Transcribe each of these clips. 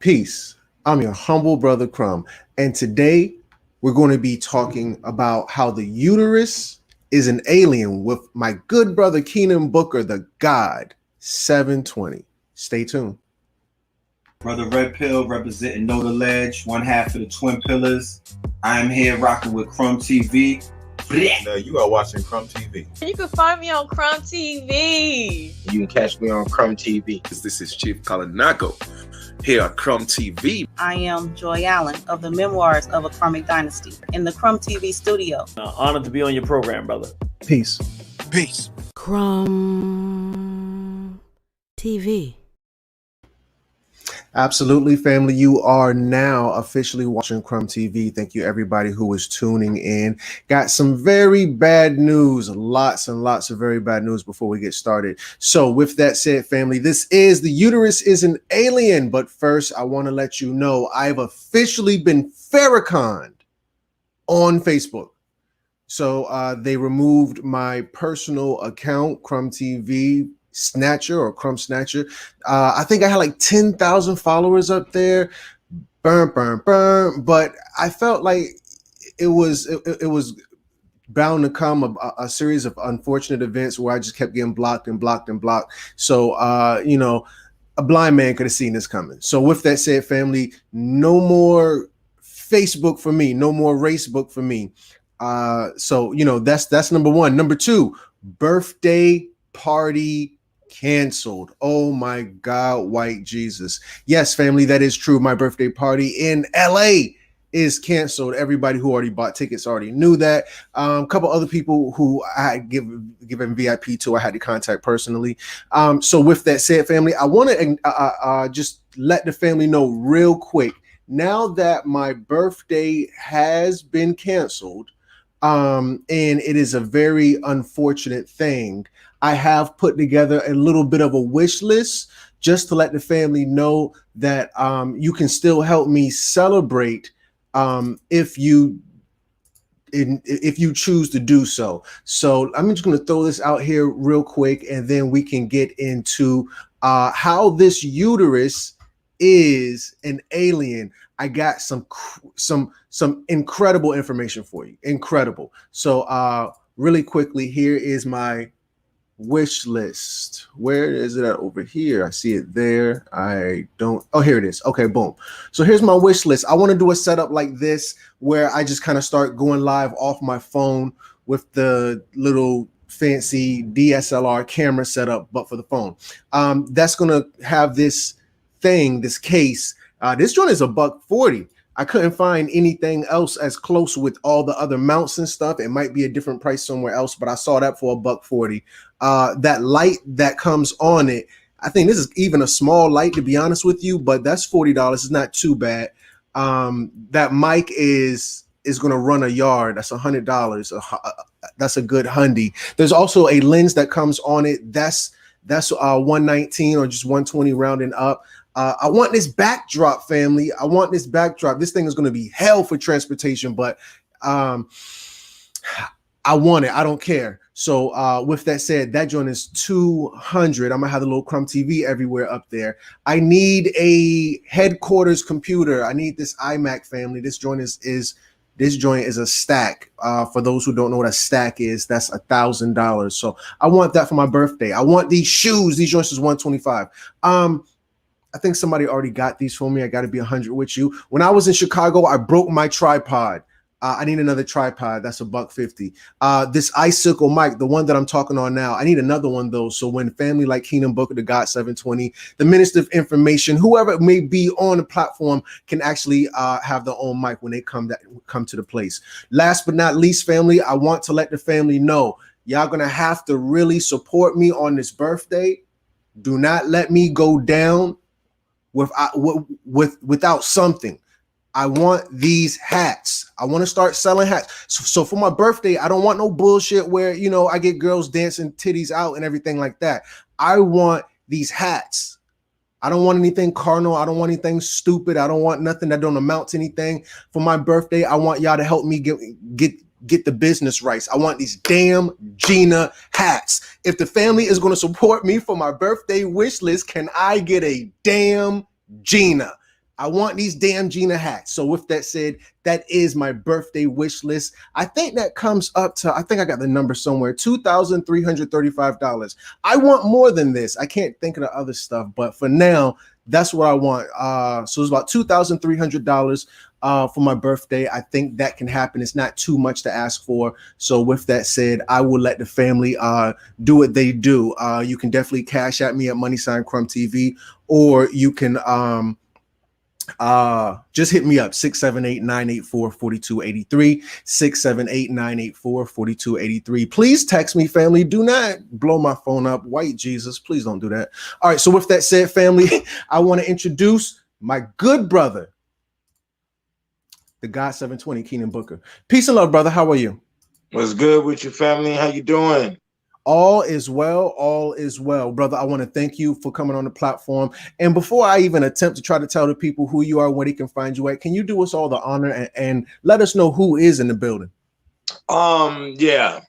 Peace. I'm your humble brother Crumb, and today we're going to be talking about how the uterus is an alien with my good brother Keenan Booker, the God 720. Stay tuned. Brother Red Pill representing Know the Ledge, one half of the Twin Pillars. I'm here rocking with Crumb TV. No, you are watching Crumb TV. You can find me on Crumb TV. You can catch me on Crumb TV. This is Chief Kalanago here at Crumb TV. I am Joy Allen of the Memoirs of a Karmic Dynasty in the Crumb TV studio. Honored to be on your program, brother. Peace. Peace. Crumb TV. Absolutely, family. You are now officially watching Crumb TV. Thank you, everybody who is tuning in. Got some very bad news, lots and lots of very bad news before we get started. So, with that said, family, this is the uterus is an alien. But first, I want to let you know I've officially been Farrakhaned on Facebook. So, they removed my personal account, Crumb TV Snatcher or Crumb Snatcher. I think I had like 10,000 followers up there. Burn. But I felt like it was bound to come a series of unfortunate events where I just kept getting blocked. So a blind man could have seen this coming. So with that said, family, no more Facebook for me, no more Racebook for me. So that's number one. Number two, birthday party canceled. Oh my God, white Jesus. Yes, family, that is true. My birthday party in LA is canceled. Everybody who already bought tickets already knew that. A couple other people who I had given VIP to, I had to contact personally. So with that said, family, I want to just let the family know real quick. Now that my birthday has been canceled, and it is a very unfortunate thing, I have put together a little bit of a wish list just to let the family know that you can still help me celebrate if you choose to do so. So I'm just going to throw this out here real quick, and then we can get into how this uterus is an alien. I got some incredible information for you. Incredible. So really quickly, here is my wish list. Where is it at? Over here. I see it there. Oh, here it is. Okay, boom. So here's my wish list. I want to do a setup like this where I just kind of start going live off my phone with the little fancy DSLR camera setup, but for the phone. That's going to have this case. This joint is $140. I couldn't find anything else as close with all the other mounts and stuff. It might be a different price somewhere else, but I saw that for $140. That light that comes on it, I think this is even a small light, to be honest with you, but that's $40. It's not too bad. That mic is going to run a yard. That's $100. That's a good hundy. There's also a lens that comes on it. That's 119 or just 120 rounding up. I want this backdrop, family. I want this backdrop. This thing is going to be hell for transportation, but I want it. I don't care. So with that said, that joint is $200. I'm gonna have the little Crumb TV everywhere up there. I need a headquarters computer. I need this iMac, family. This joint is a stack. For those who don't know what a stack is, that's $1,000. So I want that for my birthday. I want these shoes. These joints is $125. I think somebody already got these for me. I got to be 100 with you. When I was in Chicago, I broke my tripod. I need another tripod. That's $150. This icicle mic, the one that I'm talking on now, I need another one though. So when family like Keenan Booker, the God 720, the Minister of Information, whoever may be on the platform can actually have their own mic when they come to the place. Last but not least, family, I want to let the family know y'all gonna have to really support me on this birthday. Do not let me go down without something. I want these hats. I want to start selling hats. So for my birthday, I don't want no bullshit where, I get girls dancing titties out and everything like that. I want these hats. I don't want anything carnal. I don't want anything stupid. I don't want nothing that don't amount to anything. For my birthday, I want y'all to help me get the business rights. I want these damn Gina hats. If the family is going to support me for my birthday wish list, can I get a damn Gina? I want these damn Gina hats. So with that said, that is my birthday wish list. I think that comes up to, I think I got the number somewhere, $2,335. I want more than this. I can't think of the other stuff, but for now, that's what I want. So it's about $2,300 for my birthday. I think that can happen. It's not too much to ask for. So with that said, I will let the family do what they do. You can definitely cash at me at #Crumb TV, or you can just hit me up 678-984-4283, 678-984-4283. Please text me, family. Do not blow my phone up. White Jesus, please don't do that. All right, so with that said, family, I want to introduce my good brother, the God 720, Keenan Booker. Peace and love, brother. How are you? What's good with your family? How you doing? All is well. All is well, brother. I want to thank you for coming on the platform. And before I even attempt to try to tell the people who you are, where they can find you at, can you do us all the honor and let us know who is in the building? Yeah.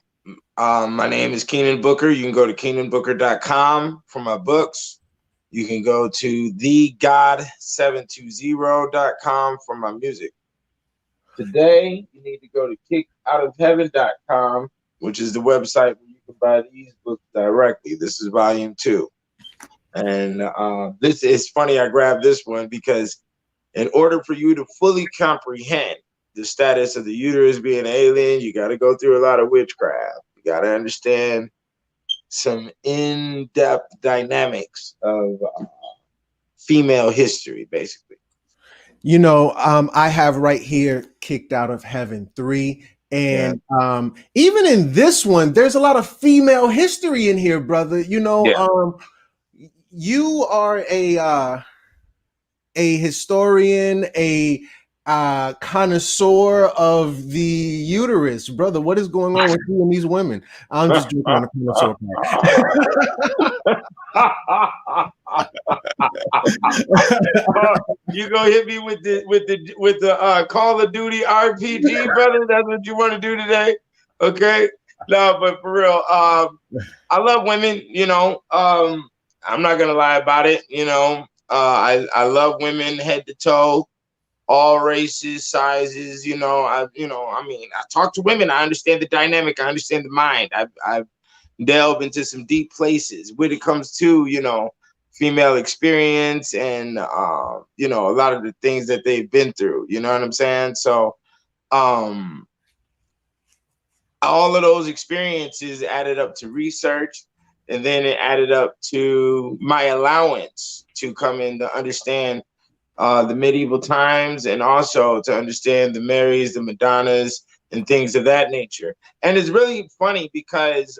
My name is Keenan Booker. You can go to KeenanBooker.com for my books. You can go to thegod720.com for my music. Today, you need to go to kickoutofheaven.com, which is the website where you can buy these books directly. This is volume 2. And this is funny. I grabbed this one because in order for you to fully comprehend the status of the uterus being an alien, you got to go through a lot of witchcraft. You got to understand some in-depth dynamics of female history, basically. You know, I have right here Kicked Out of Heaven 3. And even in this one, there's a lot of female history in here, brother. You know, you are a historian, a connoisseur of the uterus, brother. What is going on with you and these women? I'm just joking on the connoisseur part. You gonna hit me with the Call of Duty RPG, brother? That's what you want to do today? Okay. No, but for real, I love women. You know, I'm not gonna lie about it. You know, I love women head to toe, all races, sizes. You know, I talk to women. I understand the dynamic. I understand the mind. I've delved into some deep places when it comes to, you know, female experience and you know, a lot of the things that they've been through. You know what I'm saying? So all of those experiences added up to research, and then it added up to my allowance to come in to understand the medieval times, and also to understand the Marys, the Madonnas, and things of that nature. And it's really funny because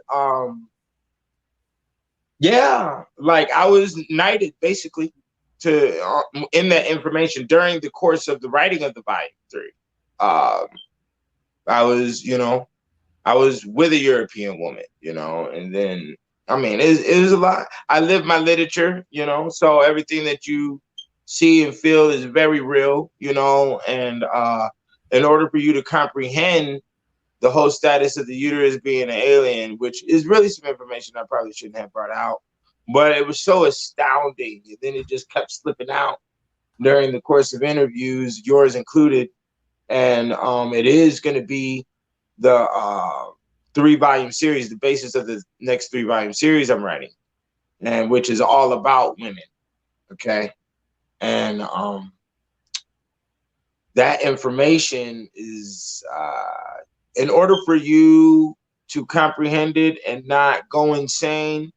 like I was knighted basically to in that information during the course of the writing of the volume 3. I was, you know, I was with a European woman, you know, and then I mean it was a lot. I live my literature, you know, so everything that you see and feel is very real, you know, and in order for you to comprehend the whole status of the uterus being an alien, which is really some information I probably shouldn't have brought out, but it was so astounding. And then it just kept slipping out during the course of interviews, yours included. And it is going to be the 3-volume series, the basis of the next 3-volume series I'm writing, and which is all about women. Okay. And that information is in order for you to comprehend it and not go insane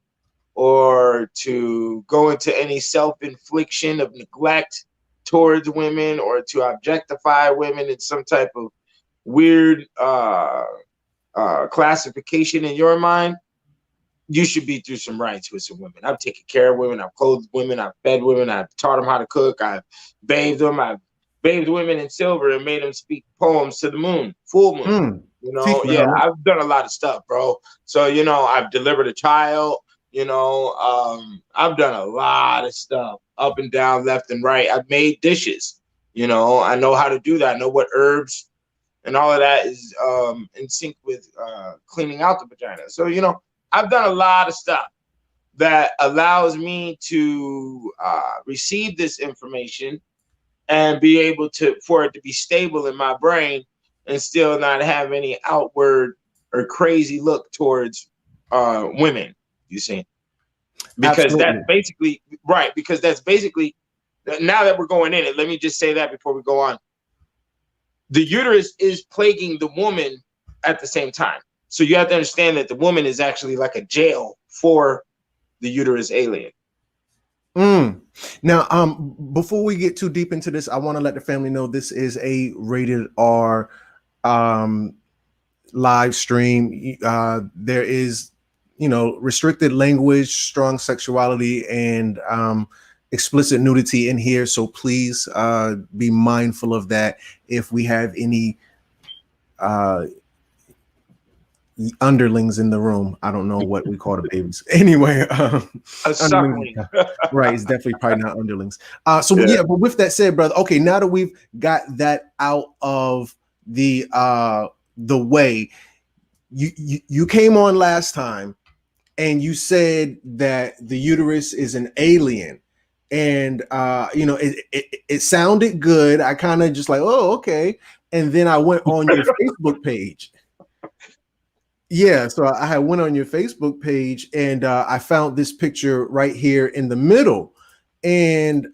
or to go into any self-infliction of neglect towards women or to objectify women in some type of weird classification in your mind, you should be through some rights with some women. I've taken care of women. I've clothed women. I've fed women. I've taught them how to cook. I've bathed them. I've bathed women in silver and made them speak poems to the moon, full moon. You know, I've done a lot of stuff, bro. So, you know, I've delivered a child. You know, I've done a lot of stuff up and down, left and right. I've made dishes. You know, I know how to do that. I know what herbs and all of that is in sync with cleaning out the vagina. So, you know, I've done a lot of stuff that allows me to receive this information and be able for it to be stable in my brain and still not have any outward or crazy look towards women, you see. Because Absolutely. that's basically right. Because that's basically, now that we're going in it, let me just say that before we go on. The uterus is plaguing the woman at the same time. So you have to understand that the woman is actually like a jail for the uterus alien. Now, before we get too deep into this, I want to let the family know this is a rated R live stream. There is, restricted language, strong sexuality, and explicit nudity in here. So please be mindful of that. If we have any underlings in the room, I don't know what we call the babies. Anyway, A suckling. Right, it's definitely probably not underlings. But with that said, brother, okay, now that we've got that out of the way, you came on last time and you said that the uterus is an alien, and it sounded good. I kind of just like, oh, okay, and then I went on your Facebook page. Yeah, so I went on your Facebook page and I found this picture right here in the middle, and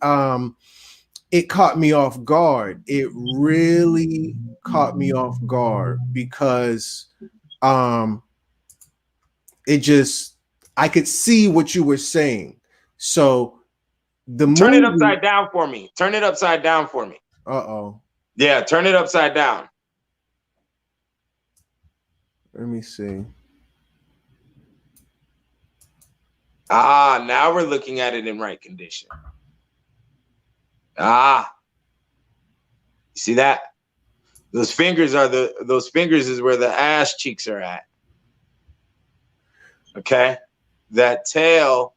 it caught me off guard. It really caught me off guard because I could see what you were saying. So Turn it upside down for me. Turn it upside down for me. Uh-oh. Yeah, turn it upside down. Let me see. Now we're looking at it in right condition. You see that? Those fingers is where the ass cheeks are at. Okay? That tail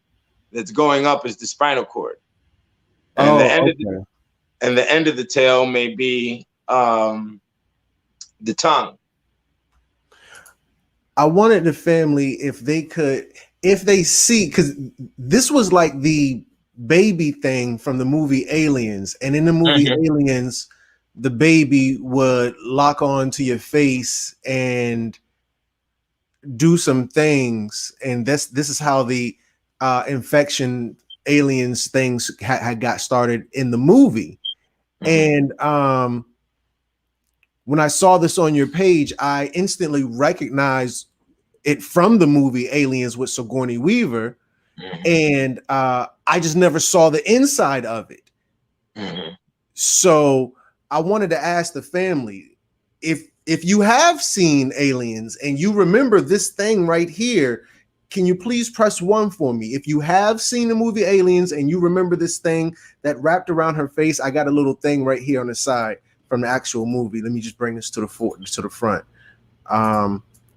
that's going up is the spinal cord. And the end of the tail may be the tongue. I wanted the family, if they see, because this was like the baby thing from the movie Aliens, and in the movie Aliens, the baby would lock on to your face and do some things, and this is how the infection aliens things had got started in the movie. And when I saw this on your page, I instantly recognized it from the movie Aliens with Sigourney Weaver, and I just never saw the inside of it. So I wanted to ask the family, if you have seen Aliens and you remember this thing right here, can you please press 1 for me? If you have seen the movie Aliens and you remember this thing that wrapped around her face, I got a little thing right here on the side from the actual movie. Let me just bring this to the front.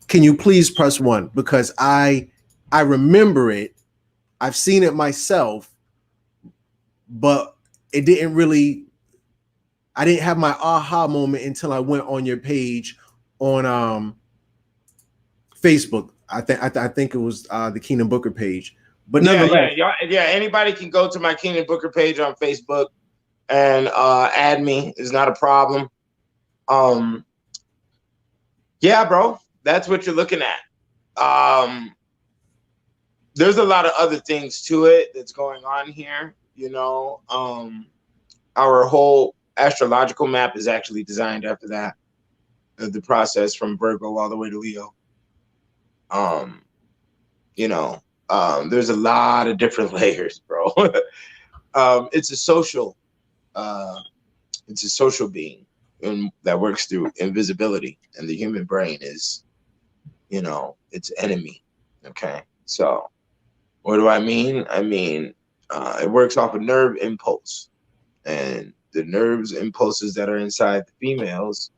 Can you please press 1? Because I remember it. I've seen it myself, but it didn't really. I didn't have my aha moment until I went on your page on Facebook. I think it was the Keenan Booker page. But nonetheless, anybody can go to my Keenan Booker page on Facebook and add me. It's not a problem. Yeah, bro, that's what you're looking at. There's a lot of other things to it that's going on here. Our whole astrological map is actually designed after that. The process from Virgo all the way to Leo. There's a lot of different layers, bro. It's a social being that works through invisibility, and the human brain is, its enemy. Okay, so what do I mean? I mean, it works off a nerve impulse, and the nerves impulses that are inside the females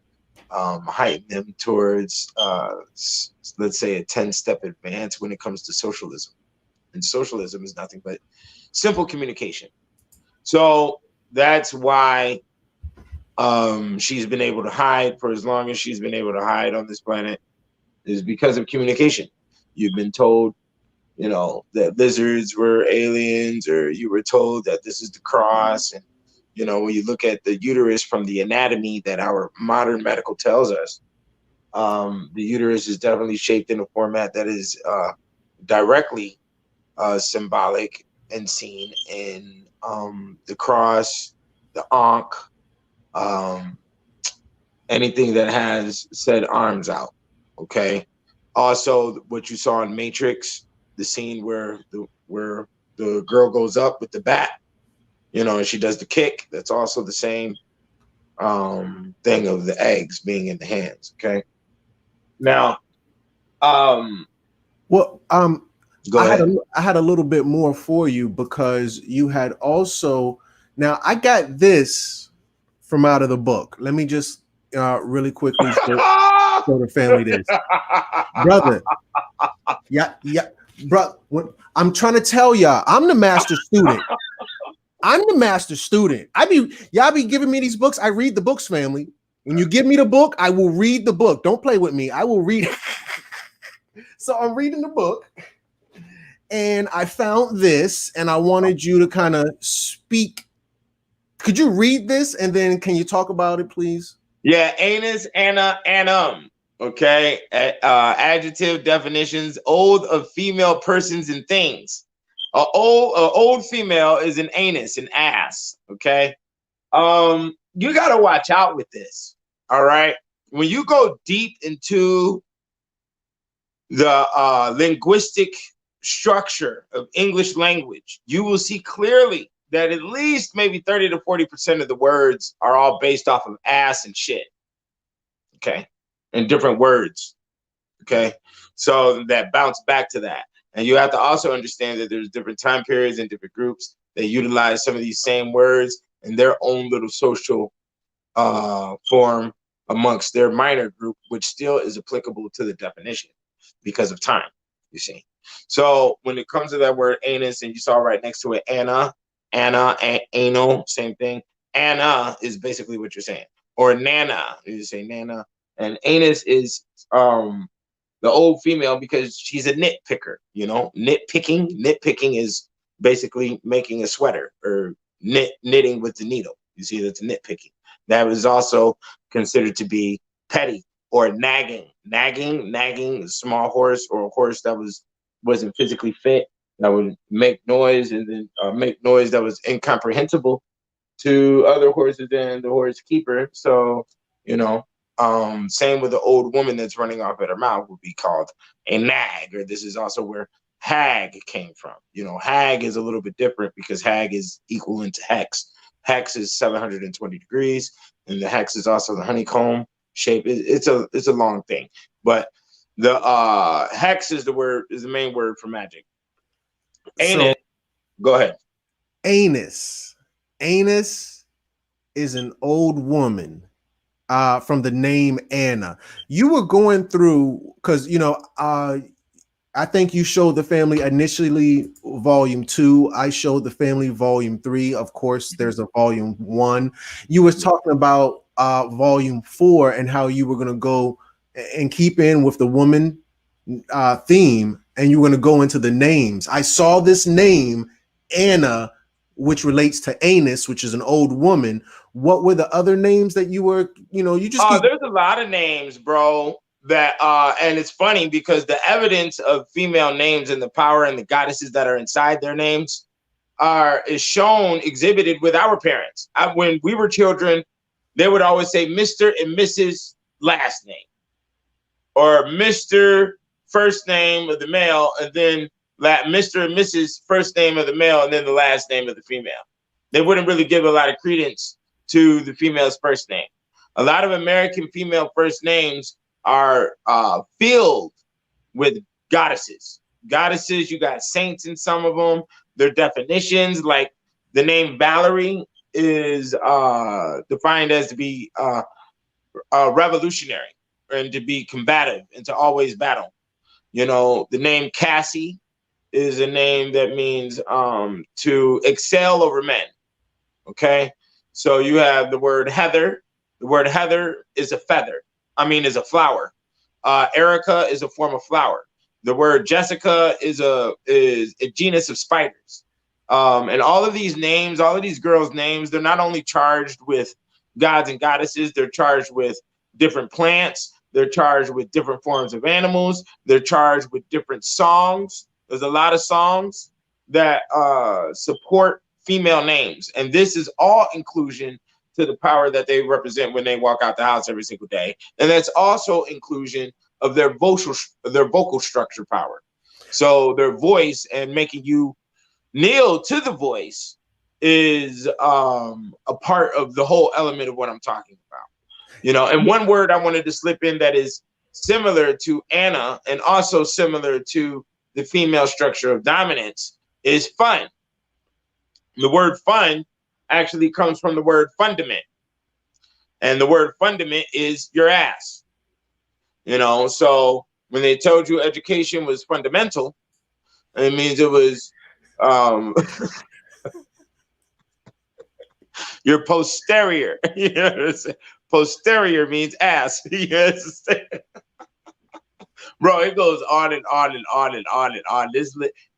heighten them towards, let's say, a 10-step advance when it comes to socialism. And socialism is nothing but simple communication. So that's why she's been able to hide for as long as she's been able to hide on this planet, is because of communication. You've been told, that lizards were aliens, or you were told that this is the cross, and You know, when you look at the uterus from the anatomy that our modern medical tells us, the uterus is definitely shaped in a format that is directly symbolic and seen in the cross, the ankh, anything that has said arms out. Okay. Also, what you saw in Matrix, the scene where the girl goes up with the bat, you know, and she does the kick. That's also the same thing of the eggs being in the hands. Okay. Now, Well, go ahead. I had a little bit more for you because you had also. Now I got this from out of the book. Let me just really quickly show the family this, brother. Yeah, bro. I'm trying to tell y'all, I'm the master student. I'm the master student. Y'all be giving me these books. I read the books, family. When you give me the book, I will read the book. Don't play with me. I will read. So I'm reading the book, and I found this, and I wanted you to kind of speak. Could you read this, and then can you talk about it, please? Yeah, anus, ana, anum. Okay, adjective definitions: old of female persons and things. A old female is an anus, an ass. Okay, you gotta watch out with this. All right, when you go deep into the linguistic structure of English language, you will see clearly that at least maybe 30 to 40% of the words are all based off of ass and shit. Okay, and different words. Okay, so that bounce back to that. And you have to also understand that there's different time periods and different groups that utilize some of these same words in their own little social form amongst their minor group, which still is applicable to the definition because of time, you see. So when it comes to that word anus, and you saw right next to it ana, anal, same thing. Ana is basically what you're saying. Or nana, you say nana. And anus is the old female because she's a nitpicker, you know. Nitpicking is basically making a sweater or knitting with the needle. You see, that's nitpicking. That was also considered to be petty or nagging. Nagging, a small horse or a horse that wasn't physically fit, that would make noise and then make noise that was incomprehensible to other horses than the horse keeper. So, you know, same with the old woman that's running off at her mouth would be called a nag, or this is also where hag came from. You know, hag is a little bit different because hag is equivalent to hex. Hex is 720 degrees, and the hex is also the honeycomb shape. It's a long thing, but the hex is the main word for magic. Anus. Go ahead. Anus is an old woman from the name Anna. You were going through because you know I think you showed the family initially volume 2. I showed the family volume 3. Of course, there's a volume 1. You was talking about volume 4 and how you were going to go and keep in with the woman theme, and you were going to go into the names. I saw this name Anna, which relates to anus, which is an old woman. What were the other names that you were, you know, you just there's a lot of names, bro, that and it's funny because the evidence of female names and the power and the goddesses that are inside their names is shown, exhibited with our parents. When we were children, they would always say Mr. and Mrs. last name, or Mr. first name of the male, and then Mr. and Mrs. first name of the male, and then the last name of the female. They wouldn't really give a lot of credence to the female's first name. A lot of American female first names are filled with goddesses. Goddesses, you got saints in some of them. Their definitions, like the name Valerie, is defined as to be revolutionary and to be combative and to always battle. You know, the name Cassie is a name that means to excel over men. Okay, so you have the word Heather. The word Heather is a feather. Is a flower. Erica is a form of flower. The word Jessica is a genus of spiders. And all of these names, all of these girls' names, they're not only charged with gods and goddesses, they're charged with different plants, they're charged with different forms of animals, they're charged with different songs. There's a lot of songs that support female names. And this is all inclusion to the power that they represent when they walk out the house every single day. And that's also inclusion of their vocal structure power. So their voice and making you kneel to the voice is a part of the whole element of what I'm talking about. You know, and one word I wanted to slip in that is similar to Anna and also similar to the female structure of dominance is fun. The word fun actually comes from the word fundament. And the word fundament is your ass. You know, so when they told you education was fundamental, it means it was your posterior. You know what I'm saying? Posterior means ass. You understand? Bro, it goes on and on and on and on and on.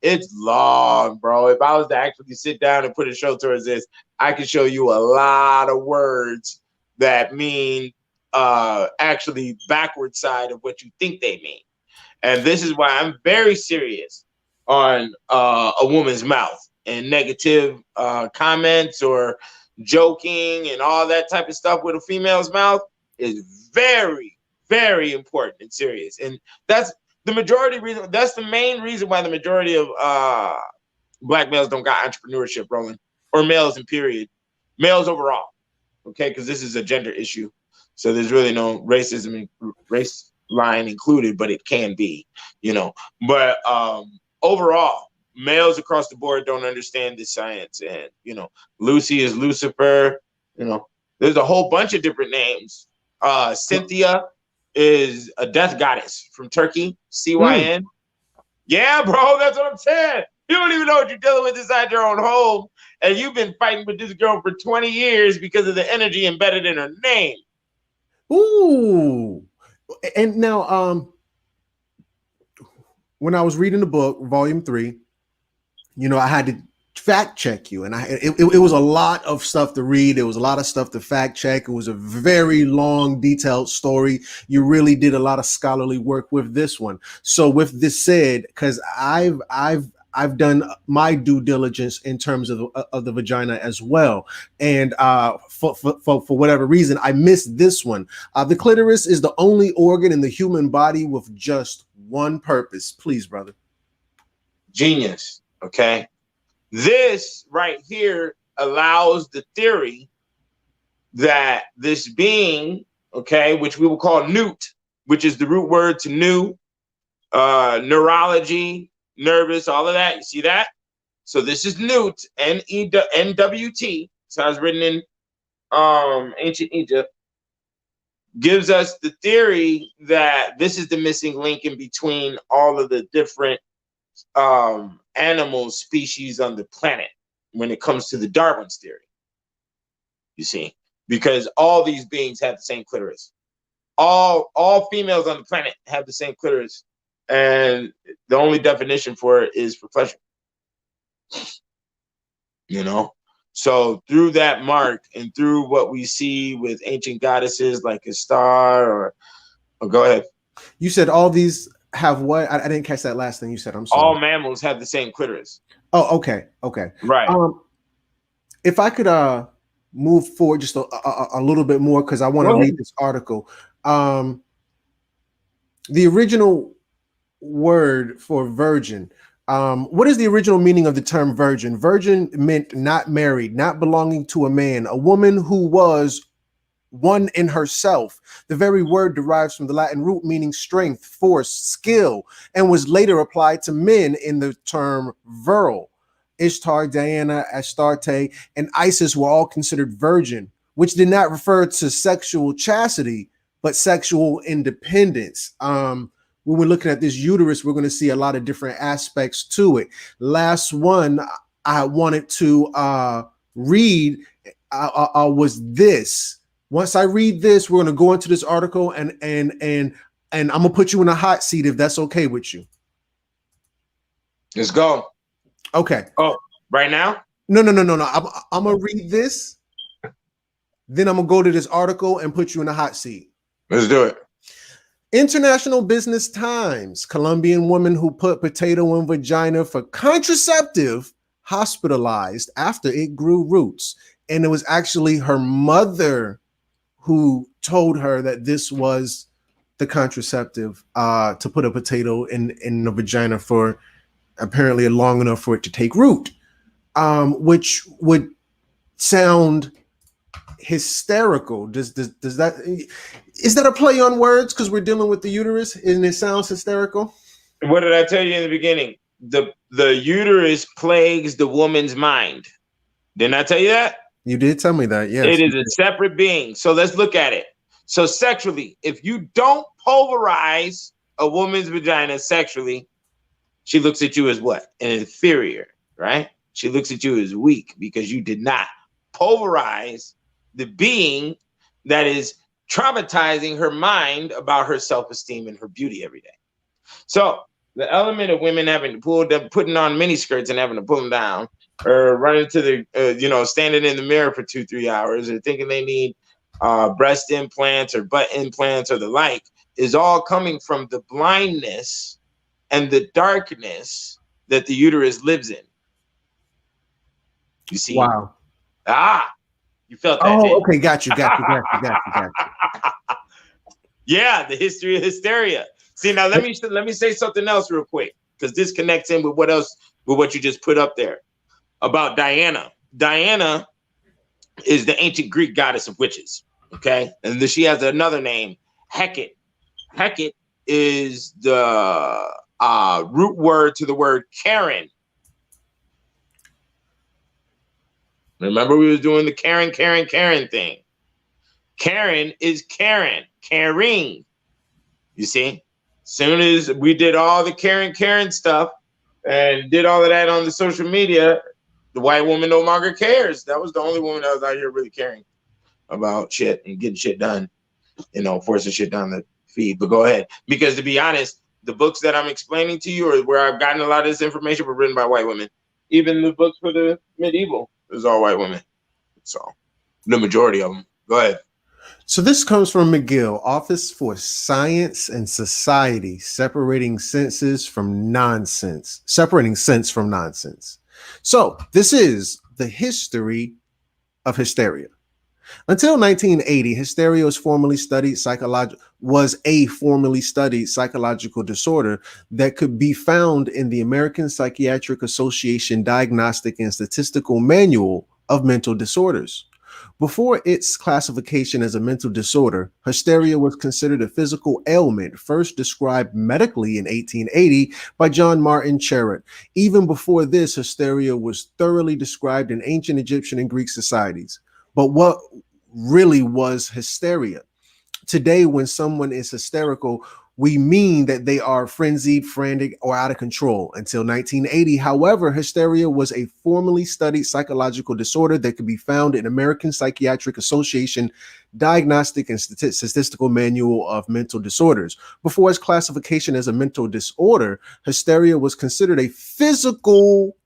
It's long, bro. If I was to actually sit down and put a show towards this, I could show you a lot of words that mean actually backward side of what you think they mean. And this is why I'm very serious on a woman's mouth and negative comments or joking and all that type of stuff with a female's mouth is very, very important and serious. And that's the majority reason. That's the main reason why the majority of black males don't got entrepreneurship rolling, or males in period, males overall. Okay, because this is a gender issue. So there's really no racism, race line included, but it can be, you know. But overall, males across the board don't understand this science. And, you know, Lucy is Lucifer. You know, there's a whole bunch of different names. Cynthia is a death goddess from Turkey, CYN. Yeah, bro, that's what I'm saying. You don't even know what you're dealing with inside your own home. And you've been fighting with this girl for 20 years because of the energy embedded in her name. Ooh. And now, when I was reading the book, volume 3, you know, I had to fact check you, and it was a lot of stuff to read. There was a lot of stuff to fact check. It was a very long, detailed story. You really did a lot of scholarly work with this one. So with this said, because I've done my due diligence in terms of the vagina as well, and for whatever reason, I missed this one. The clitoris is the only organ in the human body with just one purpose. Please, brother. Genius. Okay. This right here allows the theory that this being, okay, which we will call newt, which is the root word to new, neurology, nervous, all of that. You see that? So this is newt, N-E-W-T. So it's written in ancient Egypt. Gives us the theory that this is the missing link in between all of the different animal species on the planet when it comes to the Darwin's theory. You see, because all these beings have the same clitoris. All females on the planet have the same clitoris, and the only definition for it is for pleasure. You know, so through that mark and through what we see with ancient goddesses like a star, or go ahead. You said all these have what? I didn't catch that last thing you said. I'm sorry. All mammals have the same clitoris. Oh, okay. Right. If I could move forward just a little bit more, because I want to read this article. The original word for virgin. What is the original meaning of the term virgin? Virgin meant not married, not belonging to a man, a woman who was one in herself. The very word derives from the Latin root meaning strength, force, skill, and was later applied to men in the term virile. Ishtar, Diana, Astarte, and Isis were all considered virgin, which did not refer to sexual chastity, but sexual independence. When we're looking at this uterus, we're going to see a lot of different aspects to it. Last one I wanted to read was this. Once I read this, we're going to go into this article, and I'm going to put you in a hot seat if that's okay with you. Let's go. Okay. Oh, right now. No. I'm gonna read this. Then I'm gonna go to this article and put you in a hot seat. Let's do it. International Business Times: Colombian woman who put potato in vagina for contraceptive hospitalized after it grew roots. And it was actually her mother who told her that this was the contraceptive to put a potato in the vagina for apparently long enough for it to take root, which would sound hysterical. Does that, is that a play on words because we're dealing with the uterus and it sounds hysterical? What did I tell you in the beginning? The uterus plagues the woman's mind. Didn't I tell you that? You did tell me that, yes. It is a separate being. So let's look at it. So sexually, if you don't pulverize a woman's vagina sexually, she looks at you as what? An inferior, right? She looks at you as weak because you did not pulverize the being that is traumatizing her mind about her self-esteem and her beauty every day. So the element of women having to pull them, putting on mini skirts and having to pull them down, or running to the, standing in the mirror for 2-3 hours, or thinking they need breast implants or butt implants or the like, is all coming from the blindness and the darkness that the uterus lives in. You see? Wow. You felt that. Oh, okay. Got you. Yeah, the history of hysteria. See, now let me say something else real quick, because this connects in with what you just put up there about Diana. Diana is the ancient Greek goddess of witches. Okay, and she has another name, Hecate. Hecate is the root word to the word Karen. Remember, we was doing the Karen thing. Karen is Karen, caring. You see, soon as we did all the Karen stuff and did all of that on the social media, the white woman no longer cares. That was the only woman that was out here really caring about shit and getting shit done, forcing shit down the feed. But go ahead, because to be honest, the books that I'm explaining to you, or where I've gotten a lot of this information, were written by white women. Even the books for the medieval is all white women. So the majority of them. Go ahead. So this comes from McGill, Office for Science and Society, separating sense from nonsense. So this is the history of hysteria. Until 1980, hysteria was a formally studied psychological disorder that could be found in the American Psychiatric Association Diagnostic and Statistical Manual of Mental Disorders. Before its classification as a mental disorder, hysteria was considered a physical ailment first described medically in 1880 by John Martin Cherrett. Even before this, hysteria was thoroughly described in ancient Egyptian and Greek societies. But what really was hysteria? Today, when someone is hysterical, we mean that they are frenzied, frantic, or out of control. Until 1980, however, hysteria was a formally studied psychological disorder that could be found in American Psychiatric Association Diagnostic and Statistical Manual of Mental Disorders. Before its classification as a mental disorder, hysteria was considered a physical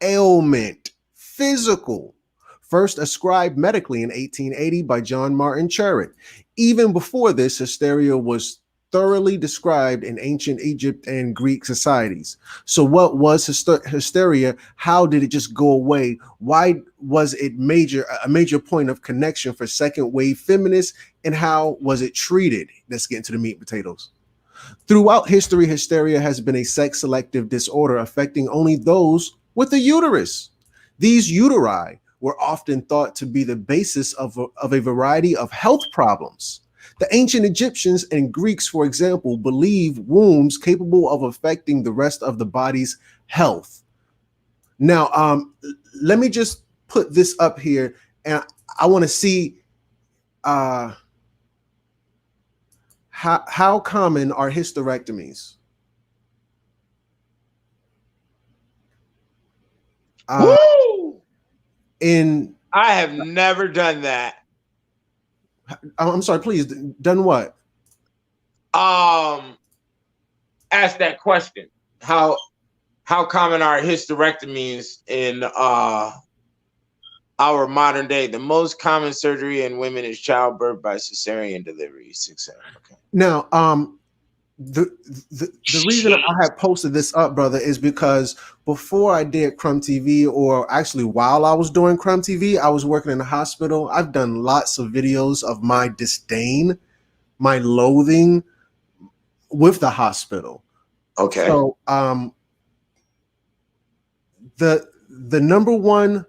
ailment. First ascribed medically in 1880 by John Martin Cherrett. Even before this, hysteria was thoroughly described in ancient Egypt and Greek societies. So what was hysteria? How did it just go away? Why was it a major point of connection for second wave feminists? And how was it treated? Let's get into the meat and potatoes. Throughout history, hysteria has been a sex selective disorder affecting only those with a uterus. These uteri were often thought to be the basis of a variety of health problems. The ancient Egyptians and Greeks, for example, believed wombs capable of affecting the rest of the body's health. Now, let me just put this up here, and I want to see how common are hysterectomies. Woo! I have never done that. I'm sorry, please. Done what? Ask that question. How how common are hysterectomies in our modern day? The most common surgery in women is childbirth by cesarean delivery. 6-7. Okay. Now, the reason I had posted this up, brother, is because before I did Crumb TV, or actually while I was doing Crumb TV, I was working in a hospital. I've done lots of videos of my disdain, my loathing with the hospital. Okay. So, the number one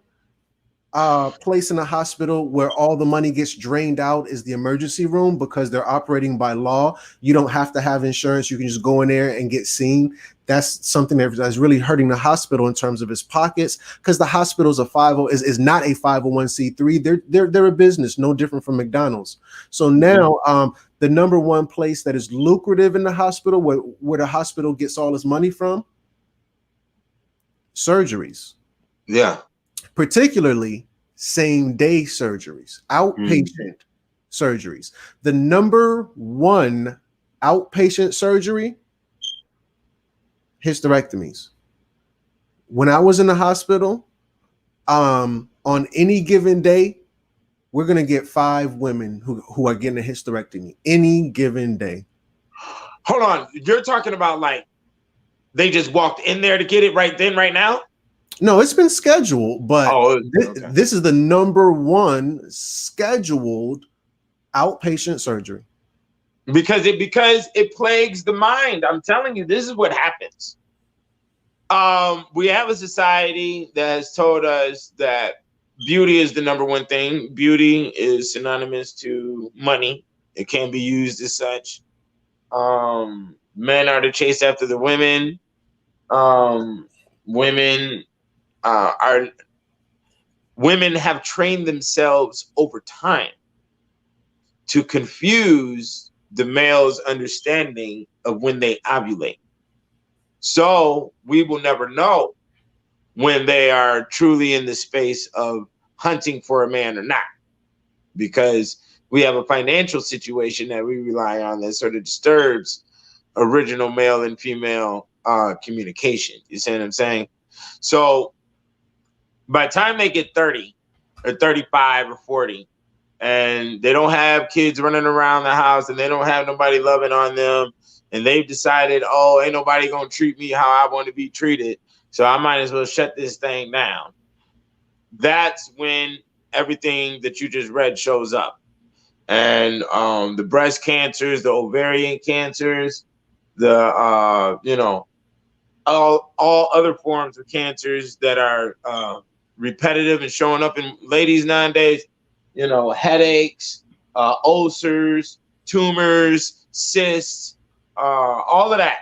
place in the hospital where all the money gets drained out is the emergency room, because they're operating by law. You don't have to have insurance. You can just go in there and get seen. That's something that's really hurting the hospital in terms of its pockets, because the hospital is not a 501c3. They're a business, no different from McDonald's. So now the number one place that is lucrative in the hospital, where the hospital gets all its money from, surgeries. Yeah. Particularly same-day surgeries, outpatient surgeries. The number one outpatient surgery, hysterectomies. When I was in the hospital, on any given day, we're going to get 5 women who are getting a hysterectomy any given day. Hold on. You're talking about like they just walked in there to get it right then, right now? No, it's been scheduled, but okay. This is the number one scheduled outpatient surgery. Because it plagues the mind. I'm telling you, this is what happens. We have a society that has told us that beauty is the number one thing. Beauty is synonymous to money. It can be used as such. Men are to chase after the women. Women have trained themselves over time to confuse the male's understanding of when they ovulate. So we will never know when they are truly in the space of hunting for a man or not, because we have a financial situation that we rely on that sort of disturbs original male and female communication. You see what I'm saying? So by the time they get 30 or 35 or 40, and they don't have kids running around the house, and they don't have nobody loving on them, and they've decided, oh, ain't nobody gonna treat me how I want to be treated, so I might as well shut this thing down. That's when everything that you just read shows up. And the breast cancers, the ovarian cancers, the all other forms of cancers that are repetitive and showing up in ladies nowadays, headaches, ulcers, tumors, cysts, all of that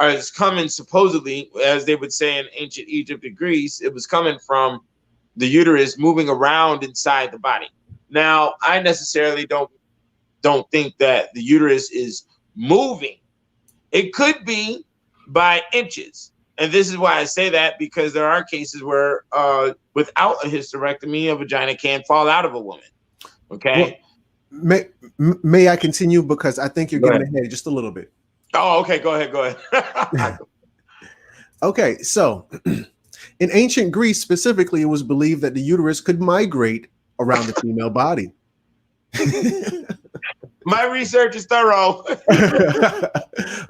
is coming, supposedly, as they would say in ancient Egypt and Greece, it was coming from the uterus moving around inside the body. Now, I necessarily don't think that the uterus is moving. It could be by inches. And this is why I say that, because there are cases where without a hysterectomy, a vagina can fall out of a woman. Okay. Well, may I continue? Because I think you're getting ahead just a little bit. Oh, okay. Go ahead. Okay. So in ancient Greece specifically, it was believed that the uterus could migrate around the female body. My research is thorough.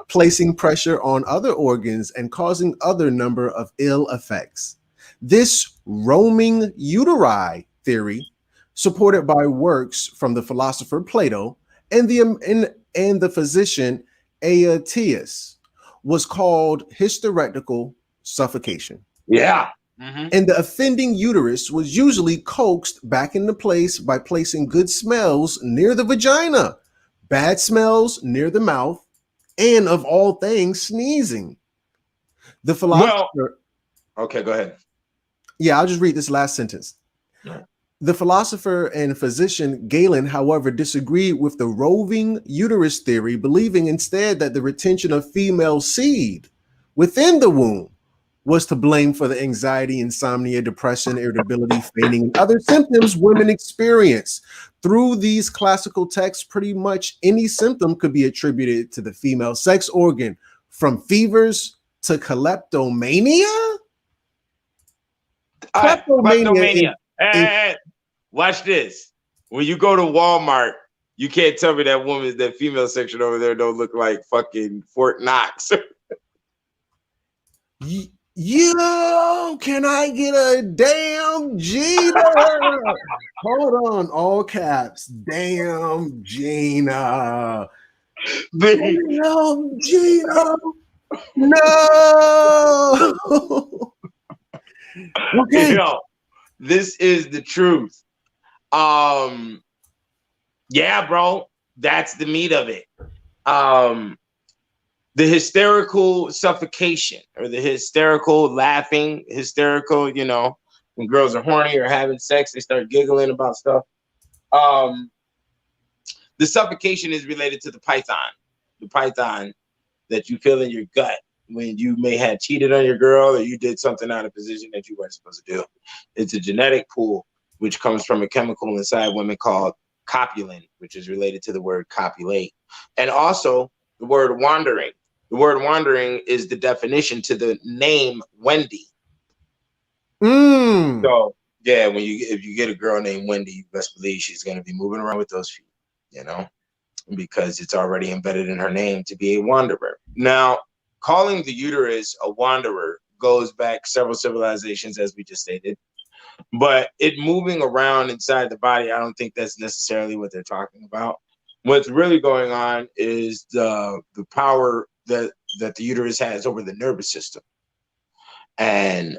Placing pressure on other organs and causing other number of ill effects. This roaming uteri theory, supported by works from the philosopher Plato and the physician Aetius, was called hysterectical suffocation. Yeah. And the offending uterus was usually coaxed back into place by placing good smells near the vagina, bad smells near the mouth, and of all things, sneezing. The philosopher. Okay, go ahead. Yeah, I'll just read this last sentence. Yeah. The philosopher and physician Galen, however, disagreed with the roving uterus theory, believing instead that the retention of female seed within the womb was to blame for the anxiety, insomnia, depression, irritability, fainting, and other symptoms women experience. Through these classical texts, pretty much any symptom could be attributed to the female sex organ, from fevers to kleptomania? All right, Kleptomania Hey, watch this. When you go to Walmart, you can't tell me that female section over there don't look like fucking Fort Knox. Yo, can I get a damn Gina? Hold on, all caps. Damn Gina. Damn Gina. No. Okay. Yo, this is the truth. Yeah, bro, that's the meat of it. The hysterical suffocation or the hysterical laughing, hysterical, when girls are horny or having sex, they start giggling about stuff. The suffocation is related to the python that you feel in your gut when you may have cheated on your girl or you did something out of position that you weren't supposed to do. It's a genetic pool, which comes from a chemical inside women called copulin, which is related to the word copulate. And also the word wandering. The word wandering is the definition to the name Wendy. So yeah, if you get a girl named Wendy, you best believe she's going to be moving around with those feet, because it's already embedded in her name to be a wanderer. Now, calling the uterus a wanderer goes back several civilizations, as we just stated. But it moving around inside the body, I don't think that's necessarily what they're talking about. What's really going on is the power that the uterus has over the nervous system. And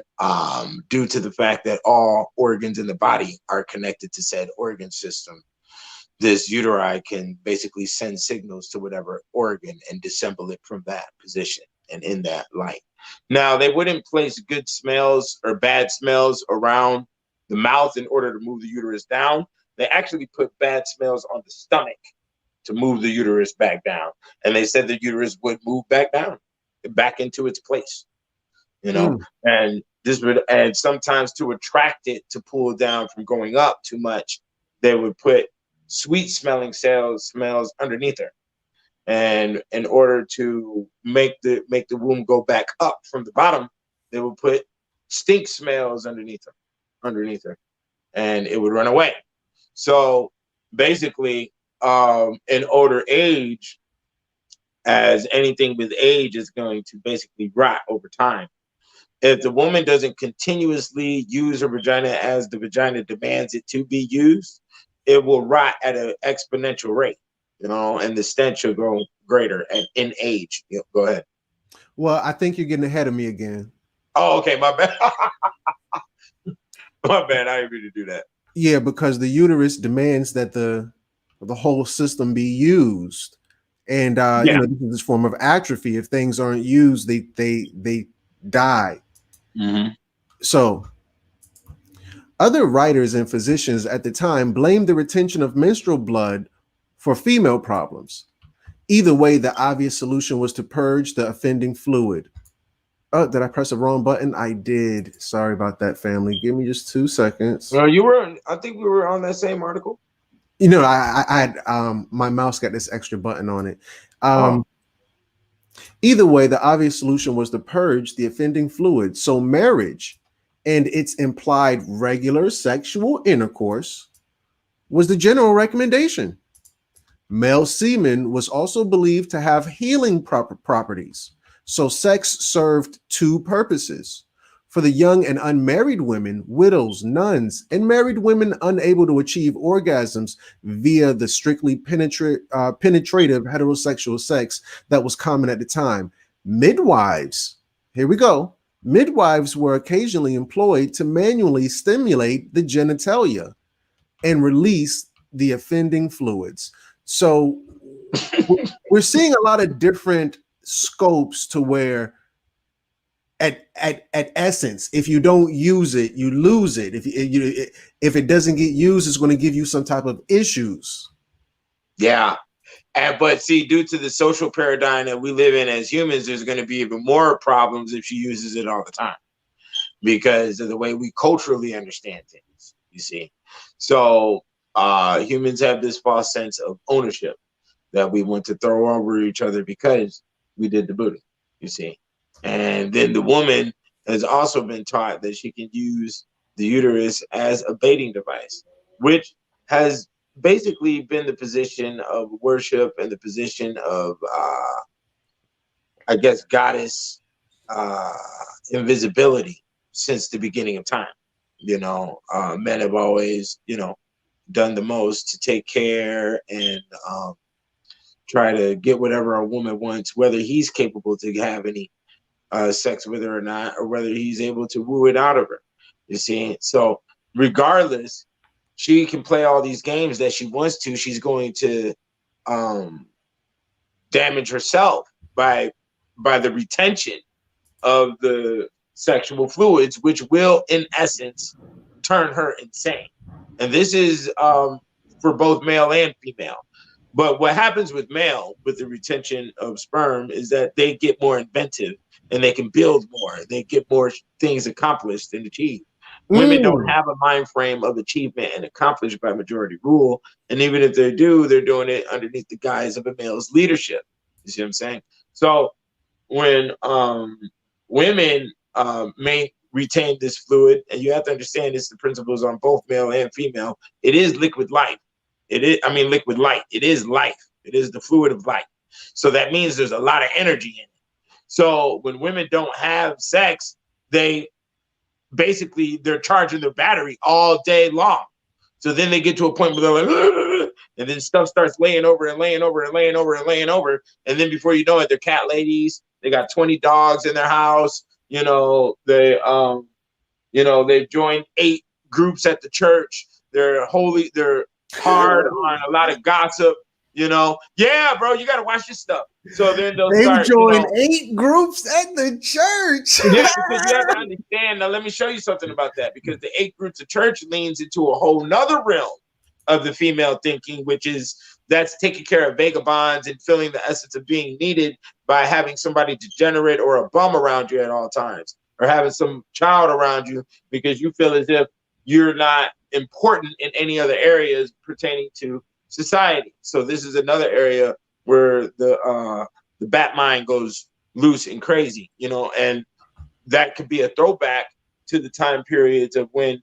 due to the fact that all organs in the body are connected to said organ system, this uteri can basically send signals to whatever organ and dissemble it from that position and in that light. Now, they wouldn't place good smells or bad smells around the mouth in order to move the uterus down. They actually put bad smells on the stomach to move the uterus back down. And they said the uterus would move back down, back into its place, and this would, and sometimes to attract it to pull down from going up too much, they would put sweet smelling smells underneath her. And in order to make the womb go back up from the bottom, they would put stink smells underneath her, and it would run away. So basically, in older age, as anything with age is going to basically rot over time. If the woman doesn't continuously use her vagina as the vagina demands it to be used, it will rot at an exponential rate, and the stench will grow greater and in age. Go ahead. Well, I think you're getting ahead of me again. Oh, okay, my bad. My bad. I didn't mean to do that. Yeah, because the uterus demands that the whole system be used, and this is this form of atrophy. If things aren't used, they die. Mm-hmm. So, other writers and physicians at the time blamed the retention of menstrual blood for female problems. Either way, the obvious solution was to purge the offending fluid. Oh, did I press the wrong button? I did. Sorry about that, family. Give me just 2 seconds. No, I think we were on that same article. I had my mouse got this extra button on it. Either way, the obvious solution was to purge the offending fluid. So marriage and its implied regular sexual intercourse was the general recommendation. Male semen was also believed to have healing properties. So sex served two purposes. For the young and unmarried women, widows, nuns, and married women unable to achieve orgasms via the strictly penetrative heterosexual sex that was common at the time, midwives, here we go, midwives were occasionally employed to manually stimulate the genitalia and release the offending fluids. So we're seeing a lot of different scopes to where at essence, if you don't use it, you lose it. If it doesn't get used, it's going to give you some type of issues. Yeah. But see, due to the social paradigm that we live in as humans, there's going to be even more problems if she uses it all the time because of the way we culturally understand things, you see. So humans have this false sense of ownership that we want to throw over each other because we did the booty, you see. And then the woman has also been taught that she can use the uterus as a baiting device, which has basically been the position of worship and the position of, I guess, goddess uh, invisibility since the beginning of time. Men have always, done the most to take care and try to get whatever a woman wants, whether he's capable to have any sex with her or not, or whether he's able to woo it out of her. You see? So regardless, she can play all these games that she wants to. She's going to damage herself by the retention of the sexual fluids, which will, in essence, turn her insane. And this is for both male and female. But what happens with male, with the retention of sperm, is that they get more inventive and they can build more. They get more things accomplished and achieved. Women don't have a mind frame of achievement and accomplished by majority rule. And even if they do, they're doing it underneath the guise of a male's leadership. You see what I'm saying? So when women may retain this fluid, and you have to understand this, the principles on both male and female, it is liquid life. Liquid light. It is life. It is the fluid of life. So that means there's a lot of energy in it. So when women don't have sex, they're charging their battery all day long. So then they get to a point where they're like, and then stuff starts laying over and laying over and laying over and laying over. And then before you know it, they're cat ladies. They got 20 dogs in their house. They've joined 8 groups at the church. They're hard on a lot of gossip. Yeah, bro, you got to watch this stuff. So then they've joined 8 groups at the church. Yeah, because you have to understand. Now, let me show you something about that, because the 8 groups of church leans into a whole nother realm of the female thinking, which is that's taking care of vagabonds and feeling the essence of being needed by having somebody degenerate or a bum around you at all times, or having some child around you because you feel as if you're not important in any other areas pertaining to society. So this is another area where the bat mind goes loose and crazy, and that could be a throwback to the time periods of when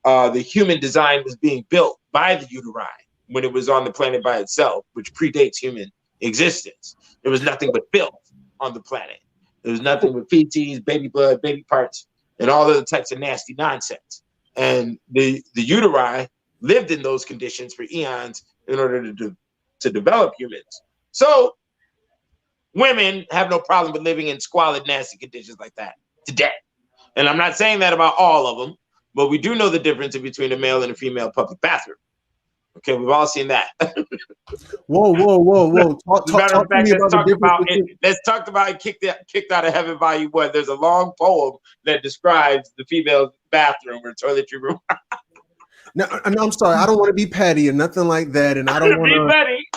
the human design was being built by the uteri, when it was on the planet by itself, which predates human existence. There was nothing but filth on the planet. There was nothing but feces, baby blood, baby parts, and all other types of nasty nonsense. And the uteri lived in those conditions for eons in order to develop humans. So women have no problem with living in squalid, nasty conditions like that today. And I'm not saying that about all of them, but we do know the difference between a male and a female public bathroom. Okay, we've all seen that. Whoa. Talk to me about let's talk about Kicked Out of Heaven Volume 1. There's a long poem that describes the female bathroom or toiletry room. No, I'm sorry. I don't want to be petty or nothing like that, and I don't want to be petty.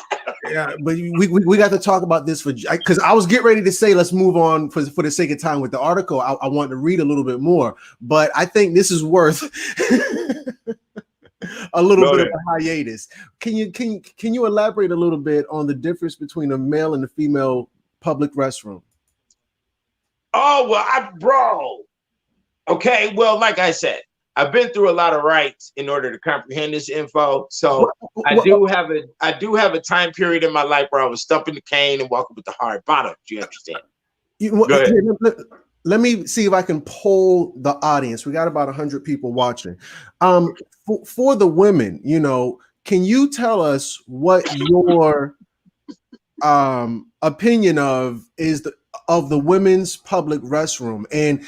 Yeah, but we got to talk about this because I was getting ready to say let's move on for the sake of time with the article. I want to read a little bit more, but I think this is worth a little bit of a hiatus. Can you elaborate a little bit on the difference between a male and a female public restroom? Oh well, okay, well, like I said, I've been through a lot of rites in order to comprehend this info. So I do have a time period in my life where I was stumping the cane and walking with the hard bottom. Do you understand? Go ahead. Let me see if I can poll the audience. We got about 100 people watching. For the women, can you tell us what your opinion of the women's public restroom? And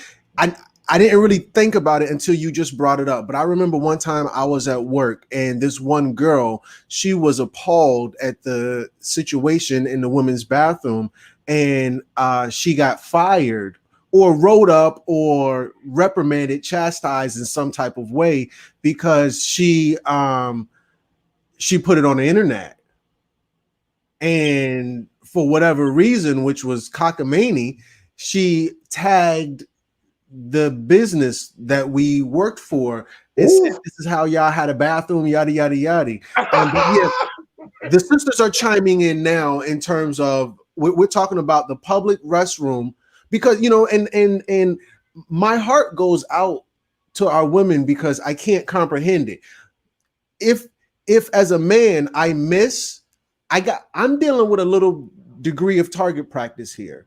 I didn't really think about it until you just brought it up. But I remember one time I was at work and this one girl, she was appalled at the situation in the women's bathroom, and she got fired or wrote up or reprimanded, chastised in some type of way because she put it on the internet. And for whatever reason, which was cockamamie, she tagged the business that we worked for. It said, this is how y'all had a bathroom, yada yada yada. The sisters are chiming in now in terms of we're talking about the public restroom, because and my heart goes out to our women because I can't comprehend it. If as a man I'm dealing with a little degree of target practice here.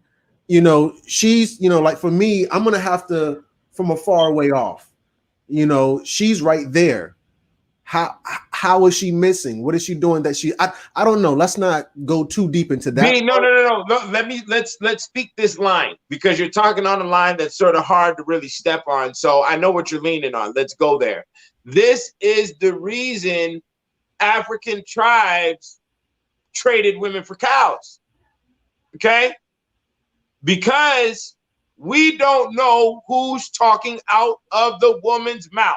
She's, like for me, I'm gonna have to from a far way off. She's right there. How is she missing? What is she doing that I don't know. Let's not go too deep into that. No. Let's speak this line, because you're talking on a line that's sort of hard to really step on. So I know what you're leaning on. Let's go there. This is the reason African tribes traded women for cows. Okay? Because we don't know who's talking out of the woman's mouth.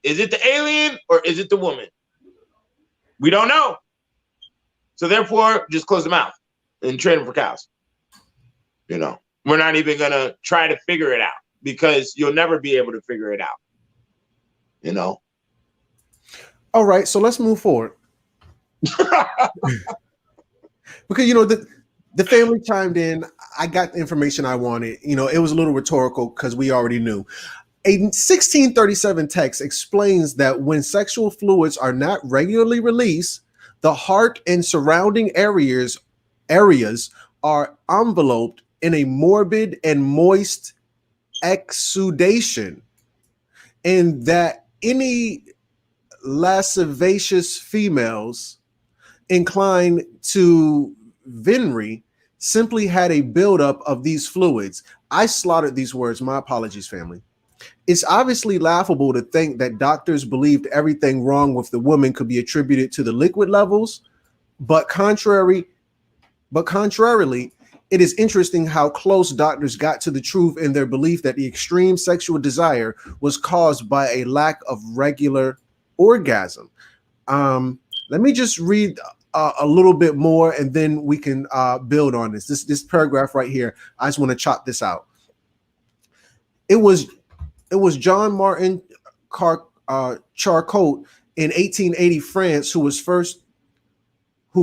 Is it the alien or is it the woman? We don't know. So therefore, just close the mouth and trade them for cows. We're not even going to try to figure it out, because you'll never be able to figure it out. All right, so let's move forward. Because, the family chimed in. I got the information I wanted. It was a little rhetorical because we already knew. A 1637 text explains that when sexual fluids are not regularly released, the heart and surrounding areas are enveloped in a morbid and moist exudation, and that any lascivious females inclined to venery simply had a buildup of these fluids. I slaughtered these words. My apologies, family. It's obviously laughable to think that doctors believed everything wrong with the woman could be attributed to the liquid levels, but contrarily, it is interesting how close doctors got to the truth in their belief that the extreme sexual desire was caused by a lack of regular orgasm. Let me just read a little bit more, and then we can build on this paragraph right here. I just want to chop this out. It was John Martin Charcot in 1880 France who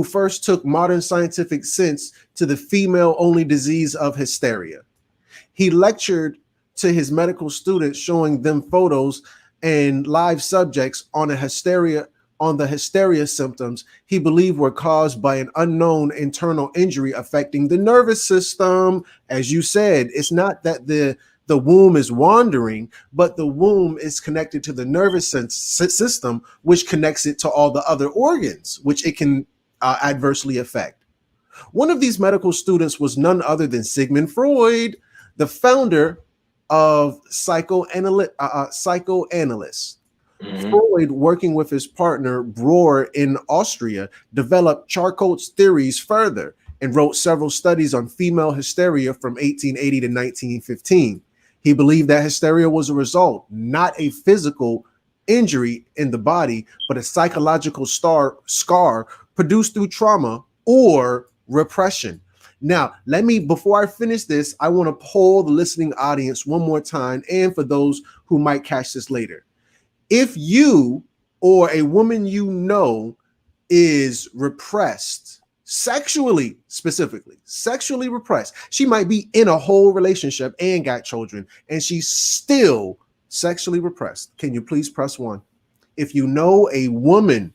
first took modern scientific sense to the female-only disease of hysteria. He lectured to his medical students, showing them photos and live subjects on the hysteria symptoms he believed were caused by an unknown internal injury affecting the nervous system. As you said, it's not that the womb is wandering, but the womb is connected to the nervous system, which connects it to all the other organs, which it can adversely affect. One of these medical students was none other than Sigmund Freud, the founder of psychoanalysts. Mm-hmm. Freud, working with his partner Breuer in Austria, developed Charcot's theories further and wrote several studies on female hysteria from 1880 to 1915. He believed that hysteria was a result, not a physical injury in the body, but a psychological scar produced through trauma or repression. Now, before I finish this, I want to poll the listening audience one more time, and for those who might catch this later. If you or a woman is repressed, sexually repressed, she might be in a whole relationship and got children, and she's still sexually repressed. Can you please press 1? If you know a woman,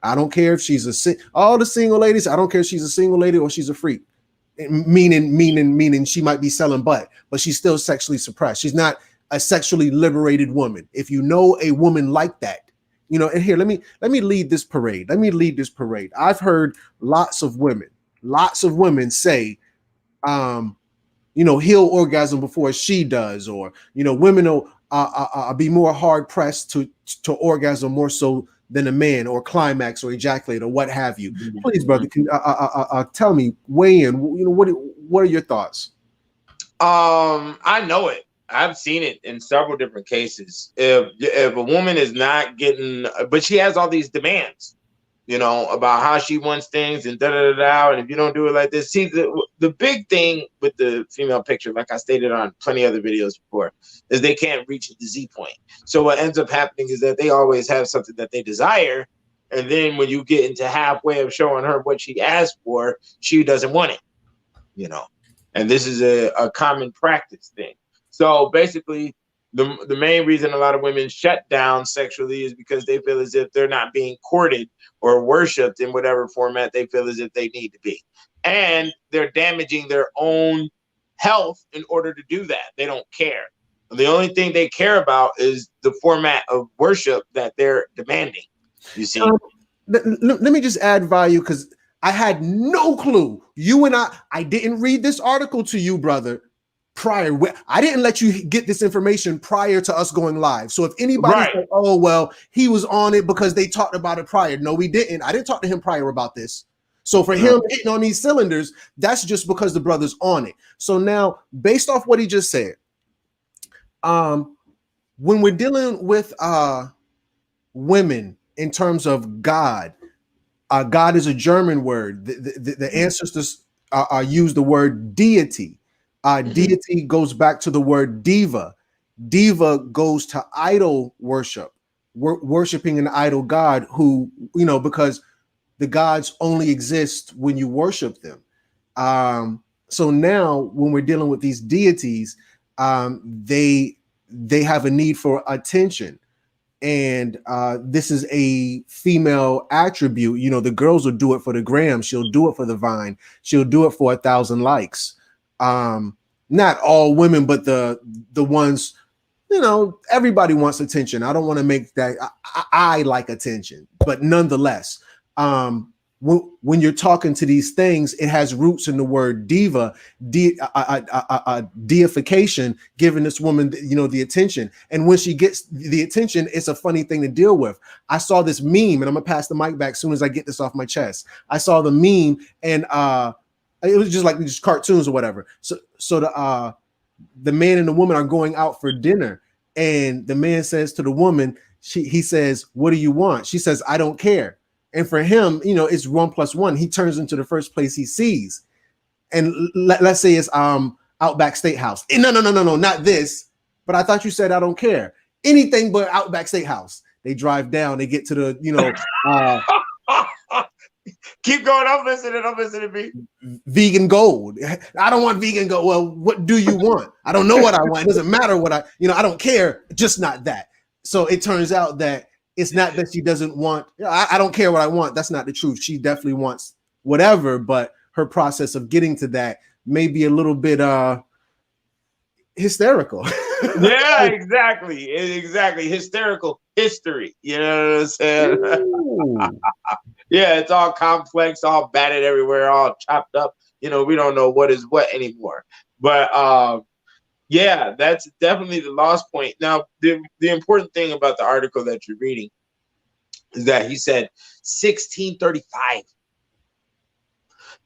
I don't care if she's all the single ladies, I don't care if she's a single lady or she's a freak, meaning she might be selling butt, but she's still sexually suppressed. She's not a sexually liberated woman. If you know a woman like that, and here, let me lead this parade. I've heard lots of women say, he'll orgasm before she does, or, women will be more hard pressed to orgasm more so than a man, or climax or ejaculate or what have you. Please, brother, can tell me, weigh in. What are your thoughts? I know it. I've seen it in several different cases. If a woman is not getting, but she has all these demands, about how she wants things and and if you don't do it like this, see, the big thing with the female picture, like I stated on plenty of other videos before, is they can't reach the Z point. So what ends up happening is that they always have something that they desire, and then when you get into halfway of showing her what she asked for, she doesn't want it. And this is a common practice thing. So basically, the main reason a lot of women shut down sexually is because they feel as if they're not being courted or worshipped in whatever format they feel as if they need to be. And they're damaging their own health in order to do that. They don't care. The only thing they care about is the format of worship that they're demanding. You see? Let me just add value, because I had no clue. You and I didn't read this article to you, brother, prior. I didn't let you get this information prior to us going live. So if anybody said, oh, well, he was on it because they talked about it prior. No, we didn't. I didn't talk to him prior about this. So for him hitting on these cylinders, that's just because the brother's on it. So now, based off what he just said, when we're dealing with women in terms of God, God is a German word. The ancestors use the word deity. Deity goes back to the word diva. Diva goes to idol worship, worshiping an idol god who, because the gods only exist when you worship them. So now when we're dealing with these deities, they have a need for attention. And this is a female attribute. The girls will do it for the gram. She'll do it for the Vine. She'll do it for 1,000 likes. Not all women, but the ones, everybody wants attention. I don't want to make that. I like attention, but nonetheless, when you're talking to these things, it has roots in the word diva, deification, giving this woman, the attention. And when she gets the attention, it's a funny thing to deal with. I saw this meme, and I'm gonna pass the mic back as soon as I get this off my chest. I saw the meme, and it was just like these cartoons or whatever. So the man and the woman are going out for dinner, and the man says to the woman, he says, "What do you want?" She says, "I don't care." And for him, it's 1 + 1. He turns into the first place he sees. And let's say it's Outback Steakhouse. No, not this. But I thought you said I don't care. Anything but Outback Steakhouse. They drive down. They get to the, Keep going. I'm listening, B. Vegan gold. I don't want vegan gold. Well, what do you want? I don't know what I want. It doesn't matter what I don't care. Just not that. So it turns out that it's not that she doesn't want, I don't care what I want. That's not the truth. She definitely wants whatever, but her process of getting to that may be a little bit hysterical. Yeah, exactly. Hysterical history. You know what I'm saying? Yeah, it's all complex, all batted everywhere, all chopped up. We don't know what is what anymore. But yeah, that's definitely the lost point. Now, the important thing about the article that you're reading is that he said 1635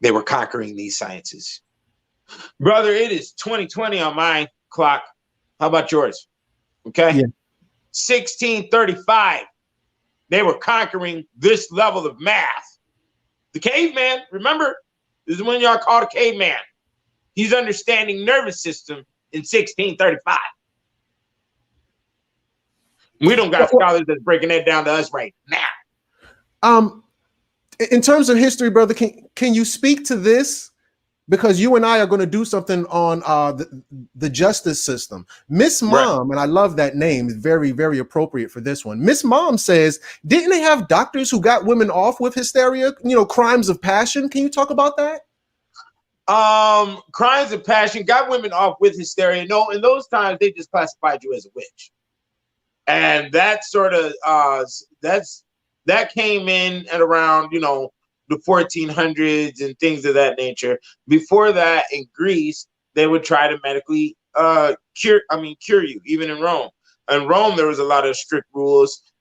they were conquering these sciences. Brother, it is 2020 on my clock. How about yours? Okay. Yeah. 1635 they were conquering this level of math. The caveman, remember, this is when y'all called a caveman. He's understanding nervous system in 1635. We don't got scholars that's breaking that down to us right now. In terms of history, brother, can you speak to this? Because you and I are going to do something on the justice system. Miss Mom, and I love that name, is very, very appropriate for this one. Miss Mom says, didn't they have doctors who got women off with hysteria, crimes of passion? Can you talk about that? Crimes of passion got women off with hysteria. No, in those times they just classified you as a witch, and that sort of that came in at around the 1400s and things of that nature. Before that, in Greece, they would try to medically cure you. Even in Rome, there was a lot of strict rules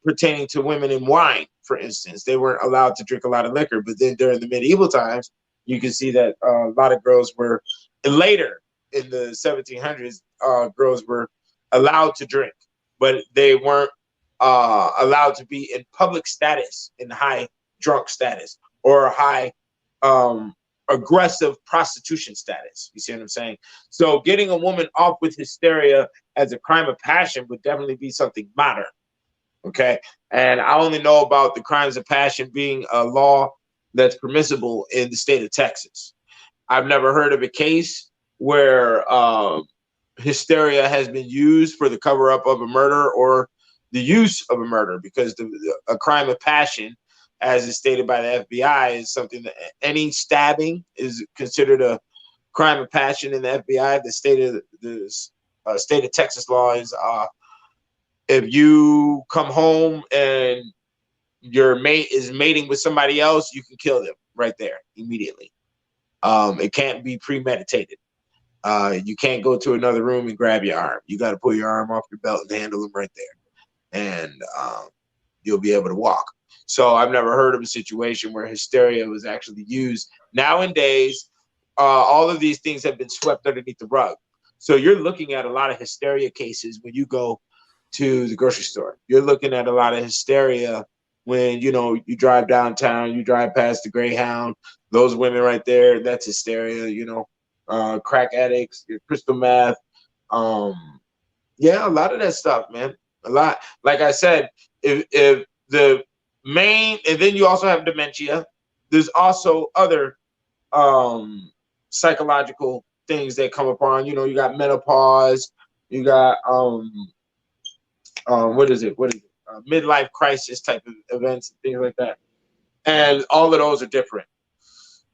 pertaining to women and wine. For instance, they weren't allowed to drink a lot of liquor. But then during the medieval times, you can see that a lot of girls were, later in the 1700s, girls were allowed to drink, but they weren't allowed to be in public status, in high drunk status, or high aggressive prostitution status. You see what I'm saying? So getting a woman off with hysteria as a crime of passion would definitely be something modern. Okay. And I only know about the crimes of passion being a law that's permissible in the state of Texas. I've never heard of a case where hysteria has been used for the cover up of a murder or the use of a murder, because a crime of passion, as is stated by the FBI, is something that any stabbing is considered a crime of passion in the FBI. The state of Texas law is if you come home and your mate is mating with somebody else, you can kill them right there immediately. It can't be premeditated. You can't go to another room and grab your arm. You got to pull your arm off your belt and handle them right there, and you'll be able to walk. So I've never heard of a situation where hysteria was actually used. Nowadays, all of these things have been swept underneath the rug. So you're looking at a lot of hysteria cases when you go to the grocery store. You're looking at a lot of hysteria when, you know, you drive downtown, you drive past the Greyhound. Those women right there, that's hysteria, you know. Crack addicts, crystal meth. Yeah, a lot of that stuff, man. A lot. Like I said, if the main, and then you also have dementia. There's also other psychological things that come upon. You know, you got menopause, you got what is it? Midlife crisis type of events and things like that. And all of those are different.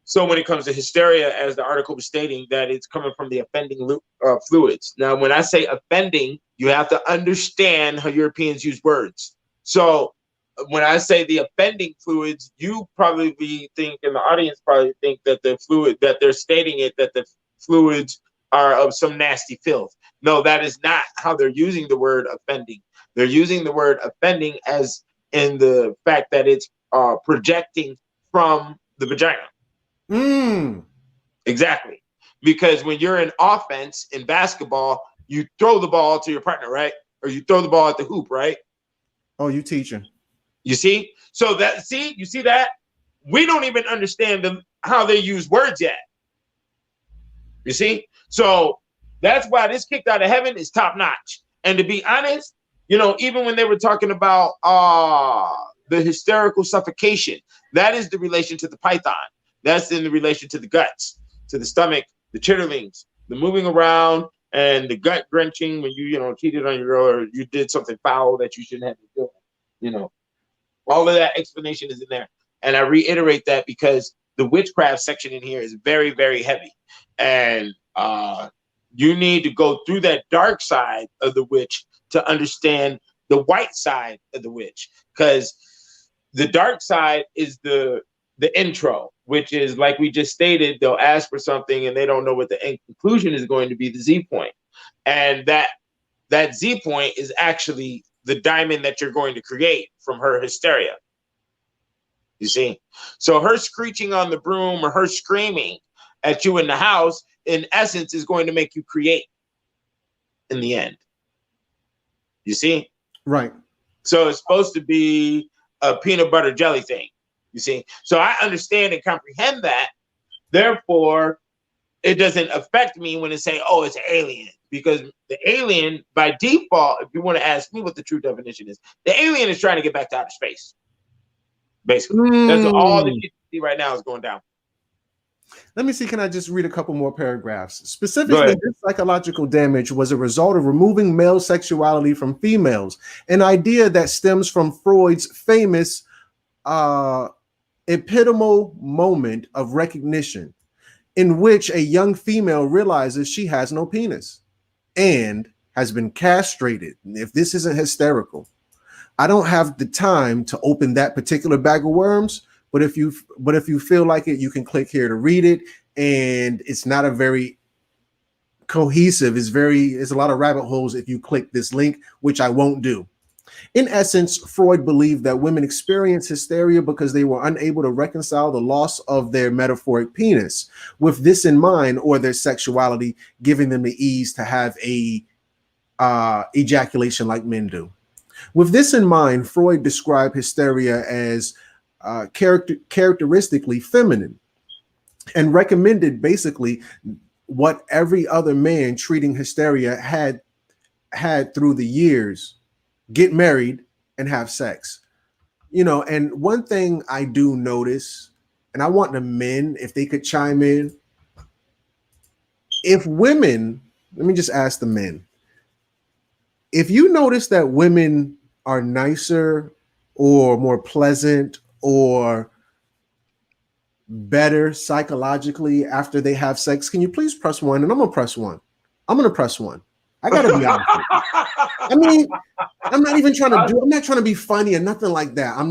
So when it comes to hysteria, as the article was stating, that it's coming from the offending fluids. Now, when I say offending, you have to understand how Europeans use words. So when I say the offending fluids, you probably think, and the audience probably think that the fluid, that they're stating it, that the fluids are of some nasty filth. No, that is not how they're using the word offending. They're using the word offending as in the fact that it's projecting from the vagina. Exactly. Because when you're in offense in basketball, you throw the ball to your partner, right? Or you throw the ball at the hoop, right? Oh, you teaching. You see? So that, see, you see that? We don't even understand how they use words yet. You see? So that's why this kicked out of heaven is top notch. And to be honest, you know, even when they were talking about the hysterical suffocation, that is the relation to the python. That's in the relation to the guts, to the stomach, the chitterlings, the moving around, and the gut wrenching when you know, cheated on your girl or you did something foul that you shouldn't have been doing. You know, all of that explanation is in there. And I reiterate that because the witchcraft section in here is very, very heavy. And you need to go through that dark side of the witch to understand the white side of the witch. Because the dark side is the intro, which is, like we just stated, they'll ask for something and they don't know what the end conclusion is going to be, the Z point. And that Z point is actually the diamond that you're going to create from her hysteria. You see? So her screeching on the broom or her screaming at you in the house, in essence, is going to make you create in the end. You see? Right. So it's supposed to be a peanut butter jelly thing. You see? So I understand and comprehend that. Therefore, it doesn't affect me when it say, oh, it's an alien. Because the alien, by default, if you want to ask me what the true definition is, the alien is trying to get back to outer space. Basically. That's all that you see right now is going down. Let me see, can I just read a couple more paragraphs? Specifically, this psychological damage was a result of removing male sexuality from females, an idea that stems from Freud's famous epitomal moment of recognition, in which a young female realizes she has no penis and has been castrated. If this isn't hysterical, I don't have the time to open that particular bag of worms, but if you feel like it, you can click here to read it. And it's not a very cohesive, it's a lot of rabbit holes if you click this link, which I won't do. In essence, Freud believed that women experience hysteria because they were unable to reconcile the loss of their metaphoric penis with this in mind, or their sexuality giving them the ease to have a ejaculation like men do. With this in mind, Freud described hysteria as characteristically feminine, and recommended basically what every other man treating hysteria had through the years: get married and have sex. You know, and one thing I do notice, and I want the men, if they could chime in, if women, let me just ask the men, if you notice that women are nicer or more pleasant or better psychologically after they have sex, can you please press one? And I'm gonna press one. I'm gonna press one. I gotta be honest. I mean, I'm not even trying to I'm not trying to be funny or nothing like that. I'm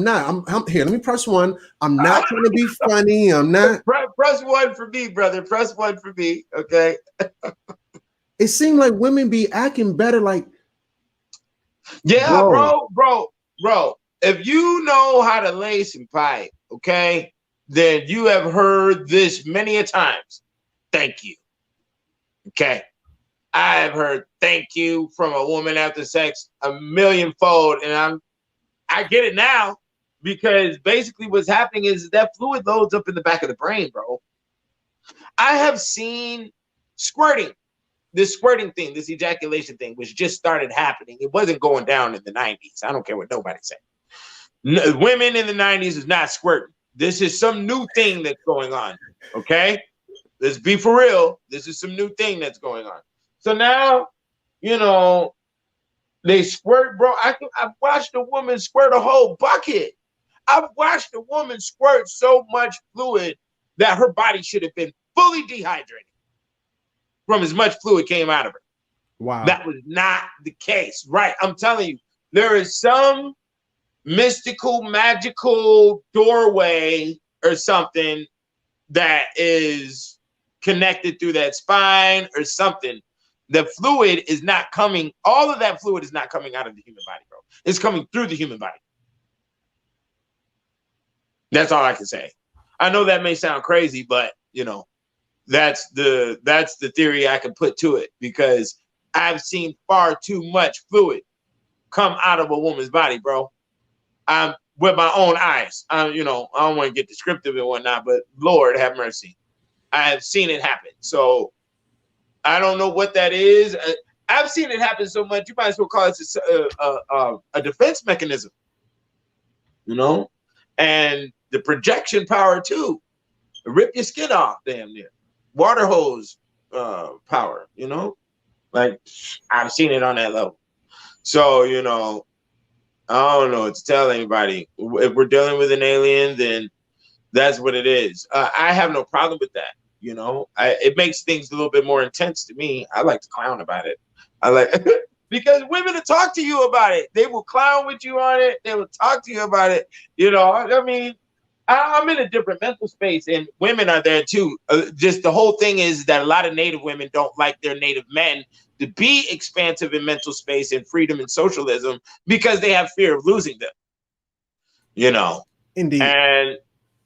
here. Let me press one. I'm not trying to be funny. I'm not. Press one for me, brother. Press one for me. Okay. It seemed like women be acting better. Like, yeah, bro. If you know how to lay some pipe, okay, then you have heard this many a times. Thank you. Okay. I have heard thank you from a woman after sex a millionfold, and I get it now, because basically what's happening is that fluid loads up in the back of the brain, bro. I have seen squirting, this squirting thing, this ejaculation thing, which just started happening. It wasn't going down in the 90s. I don't care what nobody said. Women in the 90s is not squirting. This is some new thing that's going on. Okay, let's be for real. This is some new thing that's going on. So now, you know, they squirt, bro. I've watched a woman squirt a whole bucket. I've watched a woman squirt so much fluid that her body should have been fully dehydrated from as much fluid came out of her. Wow. That was not the case, right? I'm telling you, there is some mystical, magical doorway or something that is connected through that spine or something. The fluid is not coming, all of that fluid is not coming out of the human body, bro. It's coming through the human body. That's all I can say. I know that may sound crazy, but you know, that's the theory I can put to it, because I've seen far too much fluid come out of a woman's body, bro. With my own eyes. You know, I don't want to get descriptive and whatnot, but Lord have mercy. I have seen it happen. So I don't know what that is. I've seen it happen so much, you might as well call it a defense mechanism, you know? And the projection power too. Rip your skin off, damn near. Water hose power, you know? Like, I've seen it on that level. So, you know, I don't know what to tell anybody. If we're dealing with an alien, then that's what it is. I have no problem with that. You know, it makes things a little bit more intense to me. I like to clown about it. I like because women will talk to you about it. They will clown with you on it. They will talk to you about it. You know, I mean, I'm in a different mental space, and women are there too. Just the whole thing is that a lot of Native women don't like their Native men to be expansive in mental space and freedom and socialism because they have fear of losing them. You know, indeed, and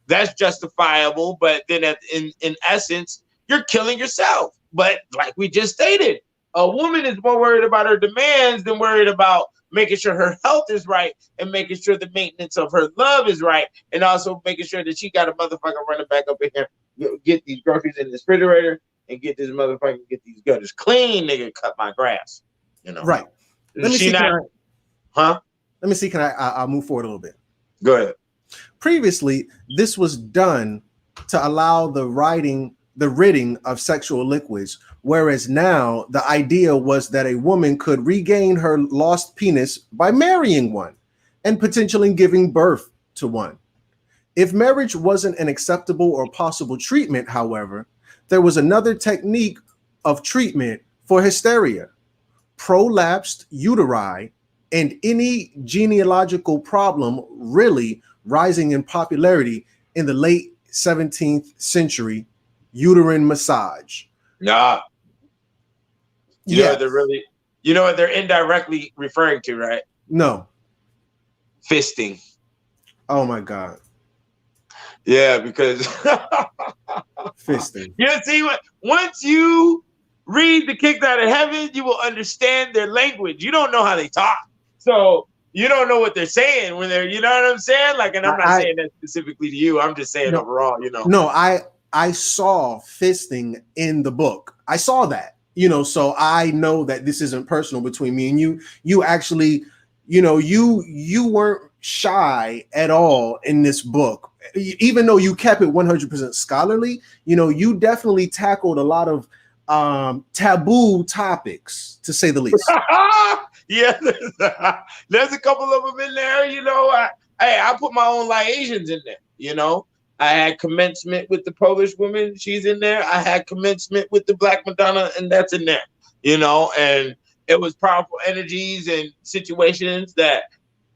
that's justifiable, but then in essence, you're killing yourself. But like we just stated, a woman is more worried about her demands than worried about making sure her health is right and making sure the maintenance of her love is right, and also making sure that she got a motherfucker running back up in here, get these groceries in the refrigerator and get this motherfucker, get these gutters clean, nigga, cut my grass. You know, right. Let me see. Let me see. Can I'll move forward a little bit. Go ahead. Previously, this was done to allow the ridding of sexual liquids, whereas now the idea was that a woman could regain her lost penis by marrying one and potentially giving birth to one. If marriage wasn't an acceptable or possible treatment, however, there was another technique of treatment for hysteria: prolapsed uteri, and any genealogical problem really rising in popularity in the late 17th century, uterine massage. Nah. You know what they're indirectly referring to, right? No. Fisting. Oh my God. Yeah, because fisting. You see what? Once you read The Kicked Out of Heaven, you will understand their language. You don't know how they talk. So you don't know what they're saying when they're, you know what I'm saying? Like, and I'm not saying that specifically to you. I'm just saying overall, you know. No, I saw fisting in the book. I saw that, you know, so I know that this isn't personal between me and you. You actually, you know, you weren't shy at all in this book, even though you kept it 100% scholarly. You know, you definitely tackled a lot of taboo topics, to say the least. Yeah, there's a couple of them in there. You know, I put my own liaisons in there. You know, I had commencement with the Polish woman. She's in there. I had commencement with the Black Madonna, and that's in there. You know, and it was powerful energies and situations that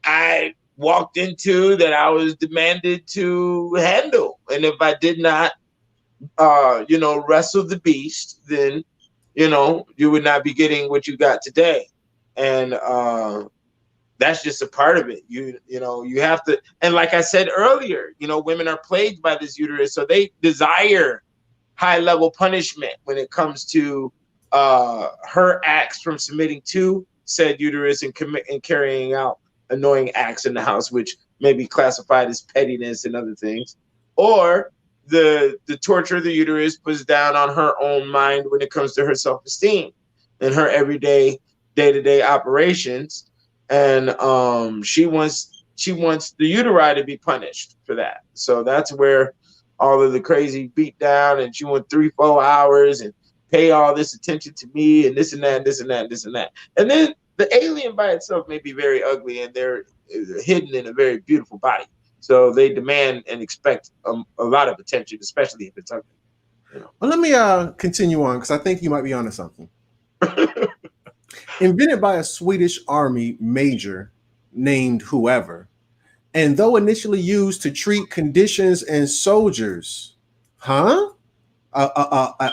I walked into that I was demanded to handle. And if I did not, wrestle the beast, then, you would not be getting what you got today. And that's just a part of it. You have to, and like I said earlier, women are plagued by this uterus, so they desire high level punishment when it comes to her acts from submitting to said uterus and carrying out annoying acts in the house, which may be classified as pettiness and other things, or the torture of the uterus puts down on her own mind when it comes to her self-esteem and her everyday day-to-day operations, and she wants the uteri to be punished for that. So that's where all of the crazy beat down, and she wants 3-4 hours and pay all this attention to me and this and that and this and that and this and that. And then the alien by itself may be very ugly, and they're hidden in a very beautiful body. So they demand and expect a lot of attention, especially if it's ugly. Well, let me continue on, because I think you might be onto something. Invented by a Swedish army major named whoever, and though initially used to treat conditions in soldiers, an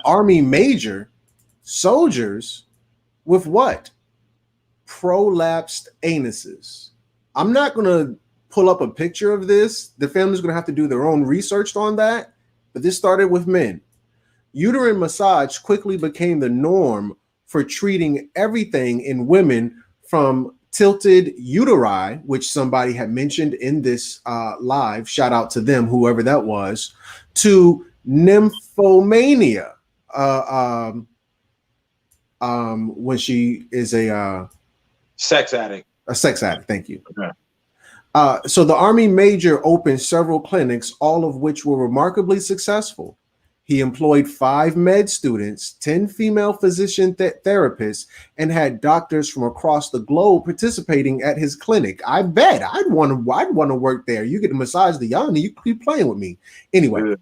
army major, soldiers with what? Prolapsed anuses. I'm not going to pull up a picture of this. The family's going to have to do their own research on that, but this started with men. Uterine massage quickly became the norm for treating everything in women, from tilted uteri, which somebody had mentioned in this live, shout out to them, whoever that was, to nymphomania, when she is a sex addict. A sex addict, thank you. Okay. So the Army major opened several clinics, all of which were remarkably successful. He employed 5 med students, 10 female physician therapists, and had doctors from across the globe participating at his clinic. I bet I'd want to work there. You get to massage the yoni, you keep playing with me. Anyway,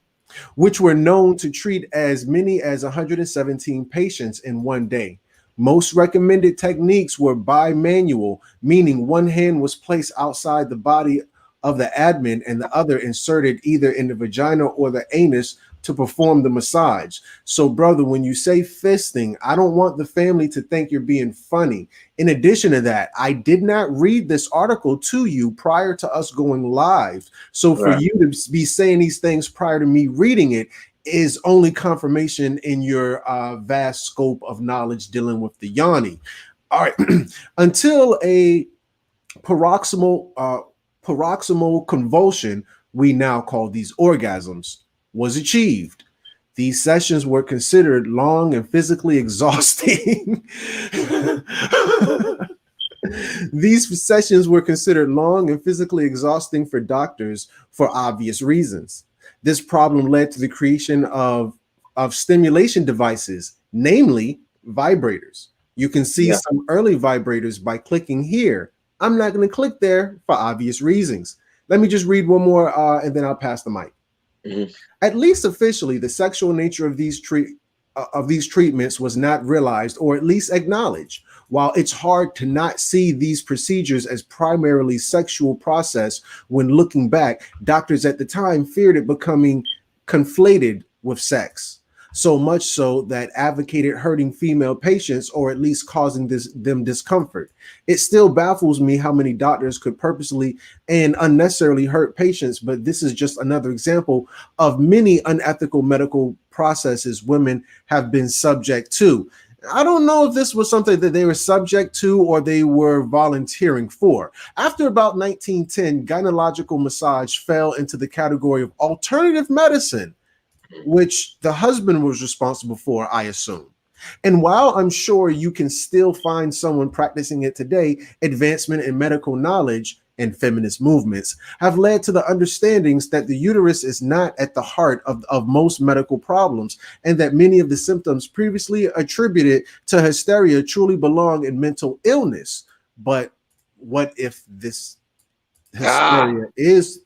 which were known to treat as many as 117 patients in one day. Most recommended techniques were bimanual, meaning one hand was placed outside the body of the admin and the other inserted either in the vagina or the anus to perform the massage. So, brother, when you say fisting, I don't want the family to think you're being funny. In addition to that, I did not read this article to you prior to us going live. So for you to be saying these things prior to me reading it is only confirmation in your vast scope of knowledge dealing with the yoni. All right. Until a paroxysmal convulsion, we now call these orgasms, was achieved. These sessions were considered long and physically exhausting. These sessions were considered long and physically exhausting for doctors for obvious reasons. This problem led to the creation of stimulation devices, namely vibrators. You can see some early vibrators by clicking here. I'm not going to click there for obvious reasons. Let me just read one more and then I'll pass the mic. Mm-hmm. At least officially, the sexual nature of these treatments was not realized, or at least acknowledged. While it's hard to not see these procedures as primarily sexual process when looking back, doctors at the time feared it becoming conflated with sex. So much so that advocated hurting female patients, or at least causing them discomfort. It still baffles me how many doctors could purposely and unnecessarily hurt patients, but this is just another example of many unethical medical processes women have been subject to. I don't know if this was something that they were subject to or they were volunteering for. After about 1910, gynecological massage fell into the category of alternative medicine, which the husband was responsible for, I assume. And while I'm sure you can still find someone practicing it today, advancement in medical knowledge and feminist movements have led to the understandings that the uterus is not at the heart of most medical problems, and that many of the symptoms previously attributed to hysteria truly belong in mental illness. But what if this hysteria is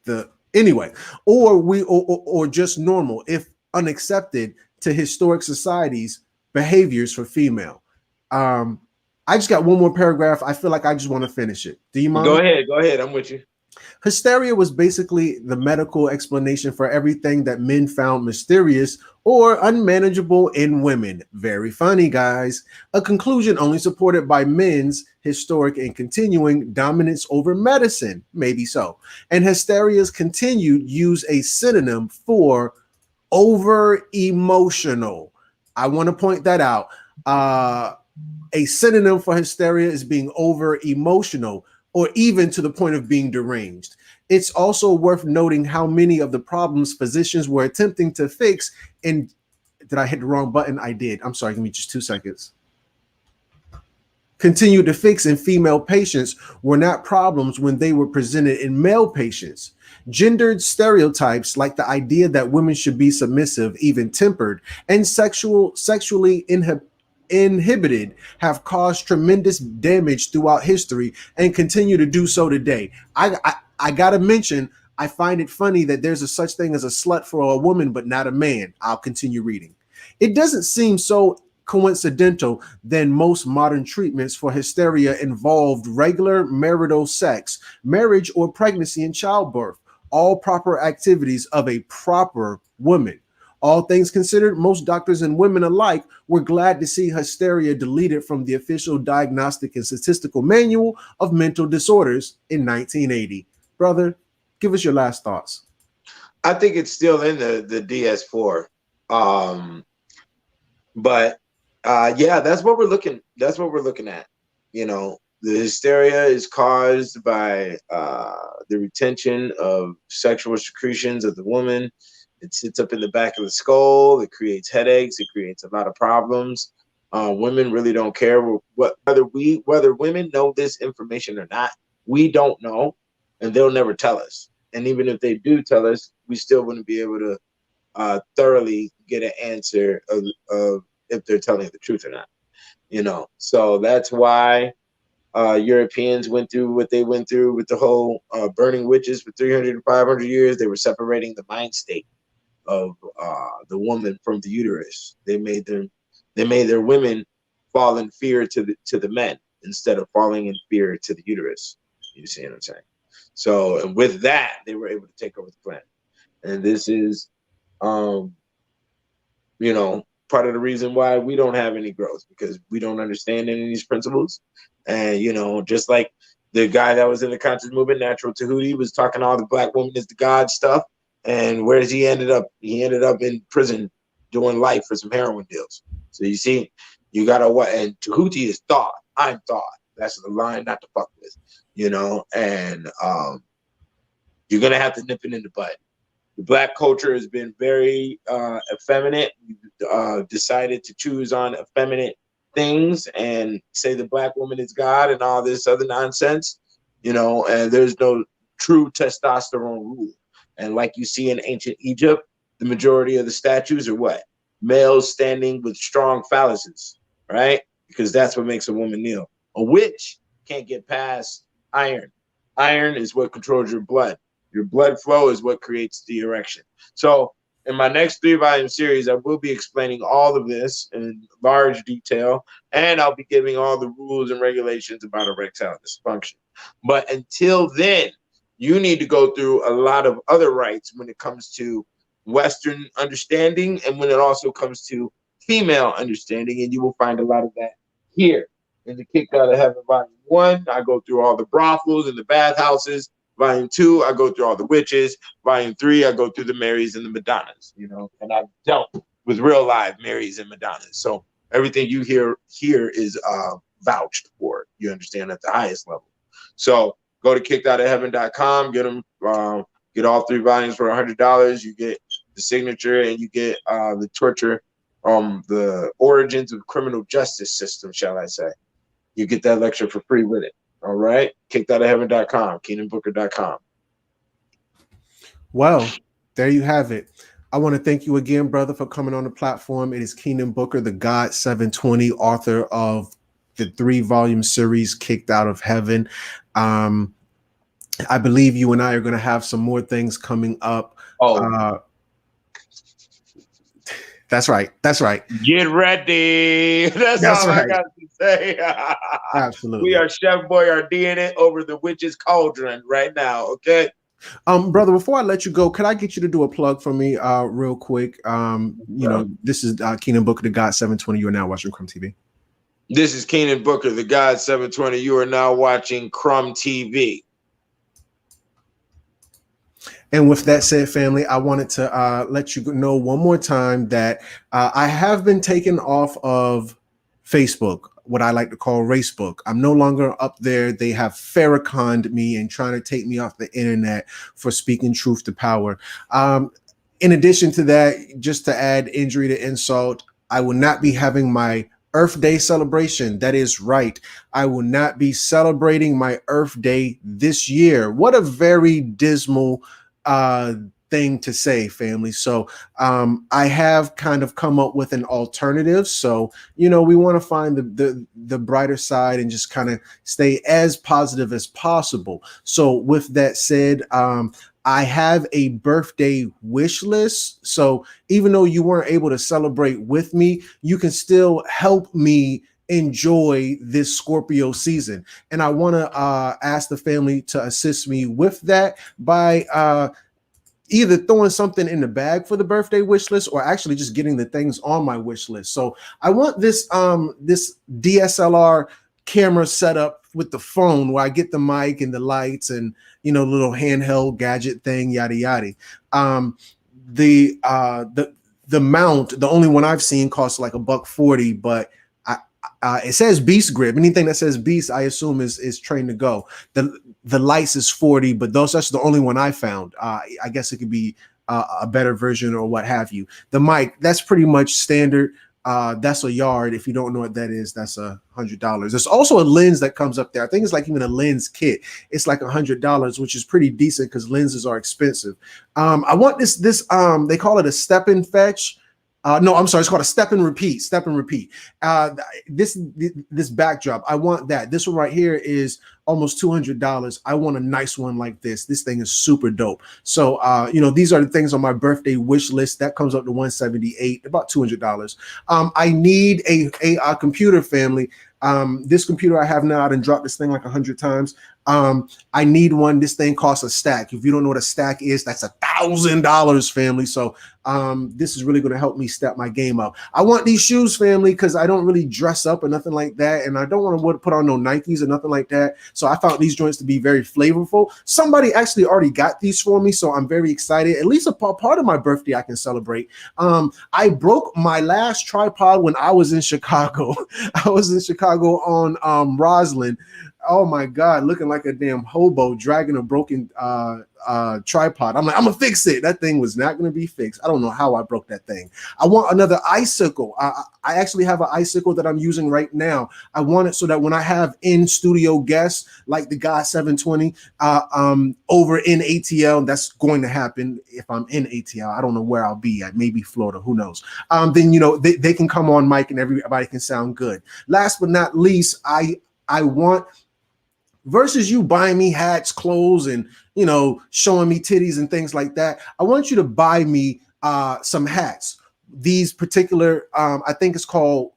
the anyway, or just normal if unaccepted to historic societies behaviors for female? I just got one more paragraph. I feel like I just want to finish it. Do you mind? Go ahead, I'm with you. Hysteria was basically the medical explanation for everything that men found mysterious or unmanageable in women. Very funny, guys. A conclusion only supported by men's historic and continuing dominance over medicine. Maybe so. And hysteria's continued use a synonym for over emotional. I want to point that out. A synonym for hysteria is being over emotional, or even to the point of being deranged. It's also worth noting how many of the problems physicians were attempting to fix in, did I hit the wrong button? I did. I'm sorry, give me just 2 seconds. Continued to fix in female patients were not problems when they were presented in male patients. Gendered stereotypes like the idea that women should be submissive, even tempered, and sexually inhibited have caused tremendous damage throughout history and continue to do so today. I gotta mention, I find it funny that there's a such thing as a slut for a woman, but not a man. I'll continue reading. It doesn't seem so coincidental that most modern treatments for hysteria involved regular marital sex, marriage, or pregnancy and childbirth, all proper activities of a proper woman. All things considered, most doctors and women alike were glad to see hysteria deleted from the official Diagnostic and Statistical Manual of Mental Disorders in 1980. Brother, give us your last thoughts. I think it's still in the DS4. But that's what we're looking. That's what we're looking at. You know, the hysteria is caused by the retention of sexual secretions of the woman. It sits up in the back of the skull. It creates headaches. It creates a lot of problems. Women really don't care whether women know this information or not. We don't know, and they'll never tell us. And even if they do tell us, we still wouldn't be able to thoroughly get an answer of if they're telling the truth or not. You know, so that's why Europeans went through what they went through with the whole burning witches for 300 and 500 years. They were separating the mind state of the woman from the uterus. They made their women fall in fear to the men instead of falling in fear to the uterus. You see what I'm saying? So, and with that, they were able to take over the planet. And this is, you know, part of the reason why we don't have any growth, because we don't understand any of these principles. And, you know, just like the guy that was in the conscious movement, Natural Tahuti, was talking all the black woman is the God stuff. And where's he ended up? He ended up in prison doing life for some heroin deals. So you see, you gotta what? And Tahuti is thought. I'm thought. That's the line not to fuck with, you know. And you're gonna have to nip it in the bud. The black culture has been very effeminate. We've decided to choose on effeminate things and say the black woman is God and all this other nonsense, you know. And there's no true testosterone rule. And like you see in ancient Egypt, the majority of the statues are what? Males standing with strong phalluses, right? Because that's what makes a woman kneel. A witch can't get past iron. Iron is what controls your blood. Your blood flow is what creates the erection. So in my next 3-volume series, I will be explaining all of this in large detail, and I'll be giving all the rules and regulations about erectile dysfunction. But until then, you need to go through a lot of other rights when it comes to Western understanding and when it also comes to female understanding, and you will find a lot of that here in the Kicked Out of Heaven Volume 1. I go through all the brothels and the bathhouses. Volume 2, I go through all the witches. Volume 3, I go through the Marys and the Madonnas, you know, and I've dealt with real live Marys and Madonnas. So everything you hear here is vouched for, you understand, at the highest level. So go to kickedoutofheaven.com, get them, get all 3 volumes for $100. You get the signature and you get the torture, the origins of criminal justice system, shall I say. You get that lecture for free with it. All right. Kickedoutofheaven.com, KeenanBooker.com. Well, there you have it. I want to thank you again, brother, for coming on the platform. It is Keenan Booker, the God 720, author of the 3-volume series Kicked Out of Heaven. I believe you and I are going to have some more things coming up. That's right. That's right. Get ready. That's all right. I got to say. Absolutely. We are Chef Boyardee it over the witch's cauldron right now. Okay. Brother, before I let you go, could I get you to do a plug for me real quick? This is Keenan Booker, the God 720. You are now watching Crumb TV. This is Keenan Booker, the God 720. You are now watching Crumb TV. And with that said, family, I wanted to let you know one more time that I have been taken off of Facebook, what I like to call Racebook. I'm no longer up there. They have Farrakhan'd me and trying to take me off the internet for speaking truth to power. In addition to that, just to add injury to insult, I will not be having my Earth Day celebration. That is right. I will not be celebrating my Earth Day this year. What a very dismal thing to say, family. So I have kind of come up with an alternative. So, we want to find the brighter side and just kind of stay as positive as possible. So with that said, I have a birthday wish list. So even though you weren't able to celebrate with me, you can still help me enjoy this Scorpio season. And I want to ask the family to assist me with that by either throwing something in the bag for the birthday wish list or actually just getting the things on my wish list. So I want this this DSLR camera set up with the phone where I get the mic and the lights and little handheld gadget thing, yada yada. The mount, the only one I've seen, costs like $140, but it says Beast Grip. Anything that says Beast, I assume is trained to go. The lights is $40, but that's the only one I found. I guess it could be a better version or what have you. The mic, that's pretty much standard. That's a yard. If you don't know what that is, that's $100. There's also a lens that comes up there. I think it's like even a lens kit. It's like $100, which is pretty decent because lenses are expensive. I want this they call it a step and fetch. No, I'm sorry. It's called a step and repeat. Step and repeat. This backdrop, I want that. This one right here is almost $200. I want a nice one like this. This thing is super dope. So, these are the things on my birthday wish list. That comes up to $178, about $200. I need a computer, family. This computer I have now, I done dropped this thing like 100 times. I need one. This thing costs a stack. If you don't know what a stack is, that's $1,000, family. So this is really going to help me step my game up. I want these shoes, family, because I don't really dress up or nothing like that, and I don't want to put on no Nikes or nothing like that. So I found these joints to be very flavorful. Somebody actually already got these for me, so I'm very excited. At least a part of my birthday I can celebrate. I broke my last tripod when I was in Chicago. I was in Chicago on Roslyn. Oh my God, looking like a damn hobo dragging a broken tripod. I'm like, I'm gonna fix it. That thing was not gonna be fixed. I don't know how I broke that thing. I want another icicle. I actually have an icicle that I'm using right now. I want it so that when I have in studio guests like the guy 720 over in ATL, that's going to happen if I'm in ATL. I don't know where I'll be at, maybe Florida, who knows. Then they can come on mic and everybody can sound good. Last but not least, I want, versus you buying me hats, clothes, and showing me titties and things like that, I want you to buy me some hats. These particular, I think it's called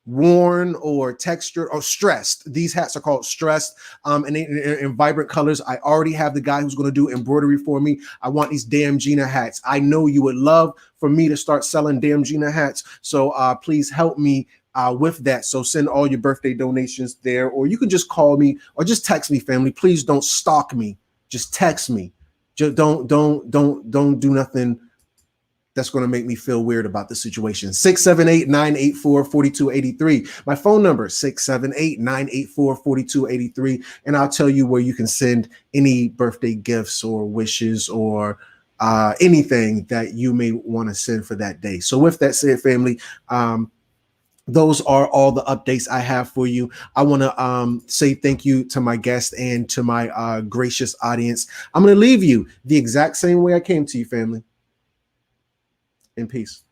worn or textured or stressed. These hats are called stressed, and in vibrant colors. I already have the guy who's going to do embroidery for me. I want these damn Gina hats. I know you would love for me to start selling damn Gina hats. So please help me with that. So send all your birthday donations there, or you can just call me or just text me, family. Please don't stalk me. Just text me. Just don't do nothing that's going to make me feel weird about the situation. 678-984-4283. My phone number is 678-984-4283. And I'll tell you where you can send any birthday gifts or wishes or anything that you may want to send for that day. So with that said, family, those are all the updates I have for you. I want to say thank you to my guest and to my gracious audience. I'm going to leave you the exact same way I came to you, family. In peace.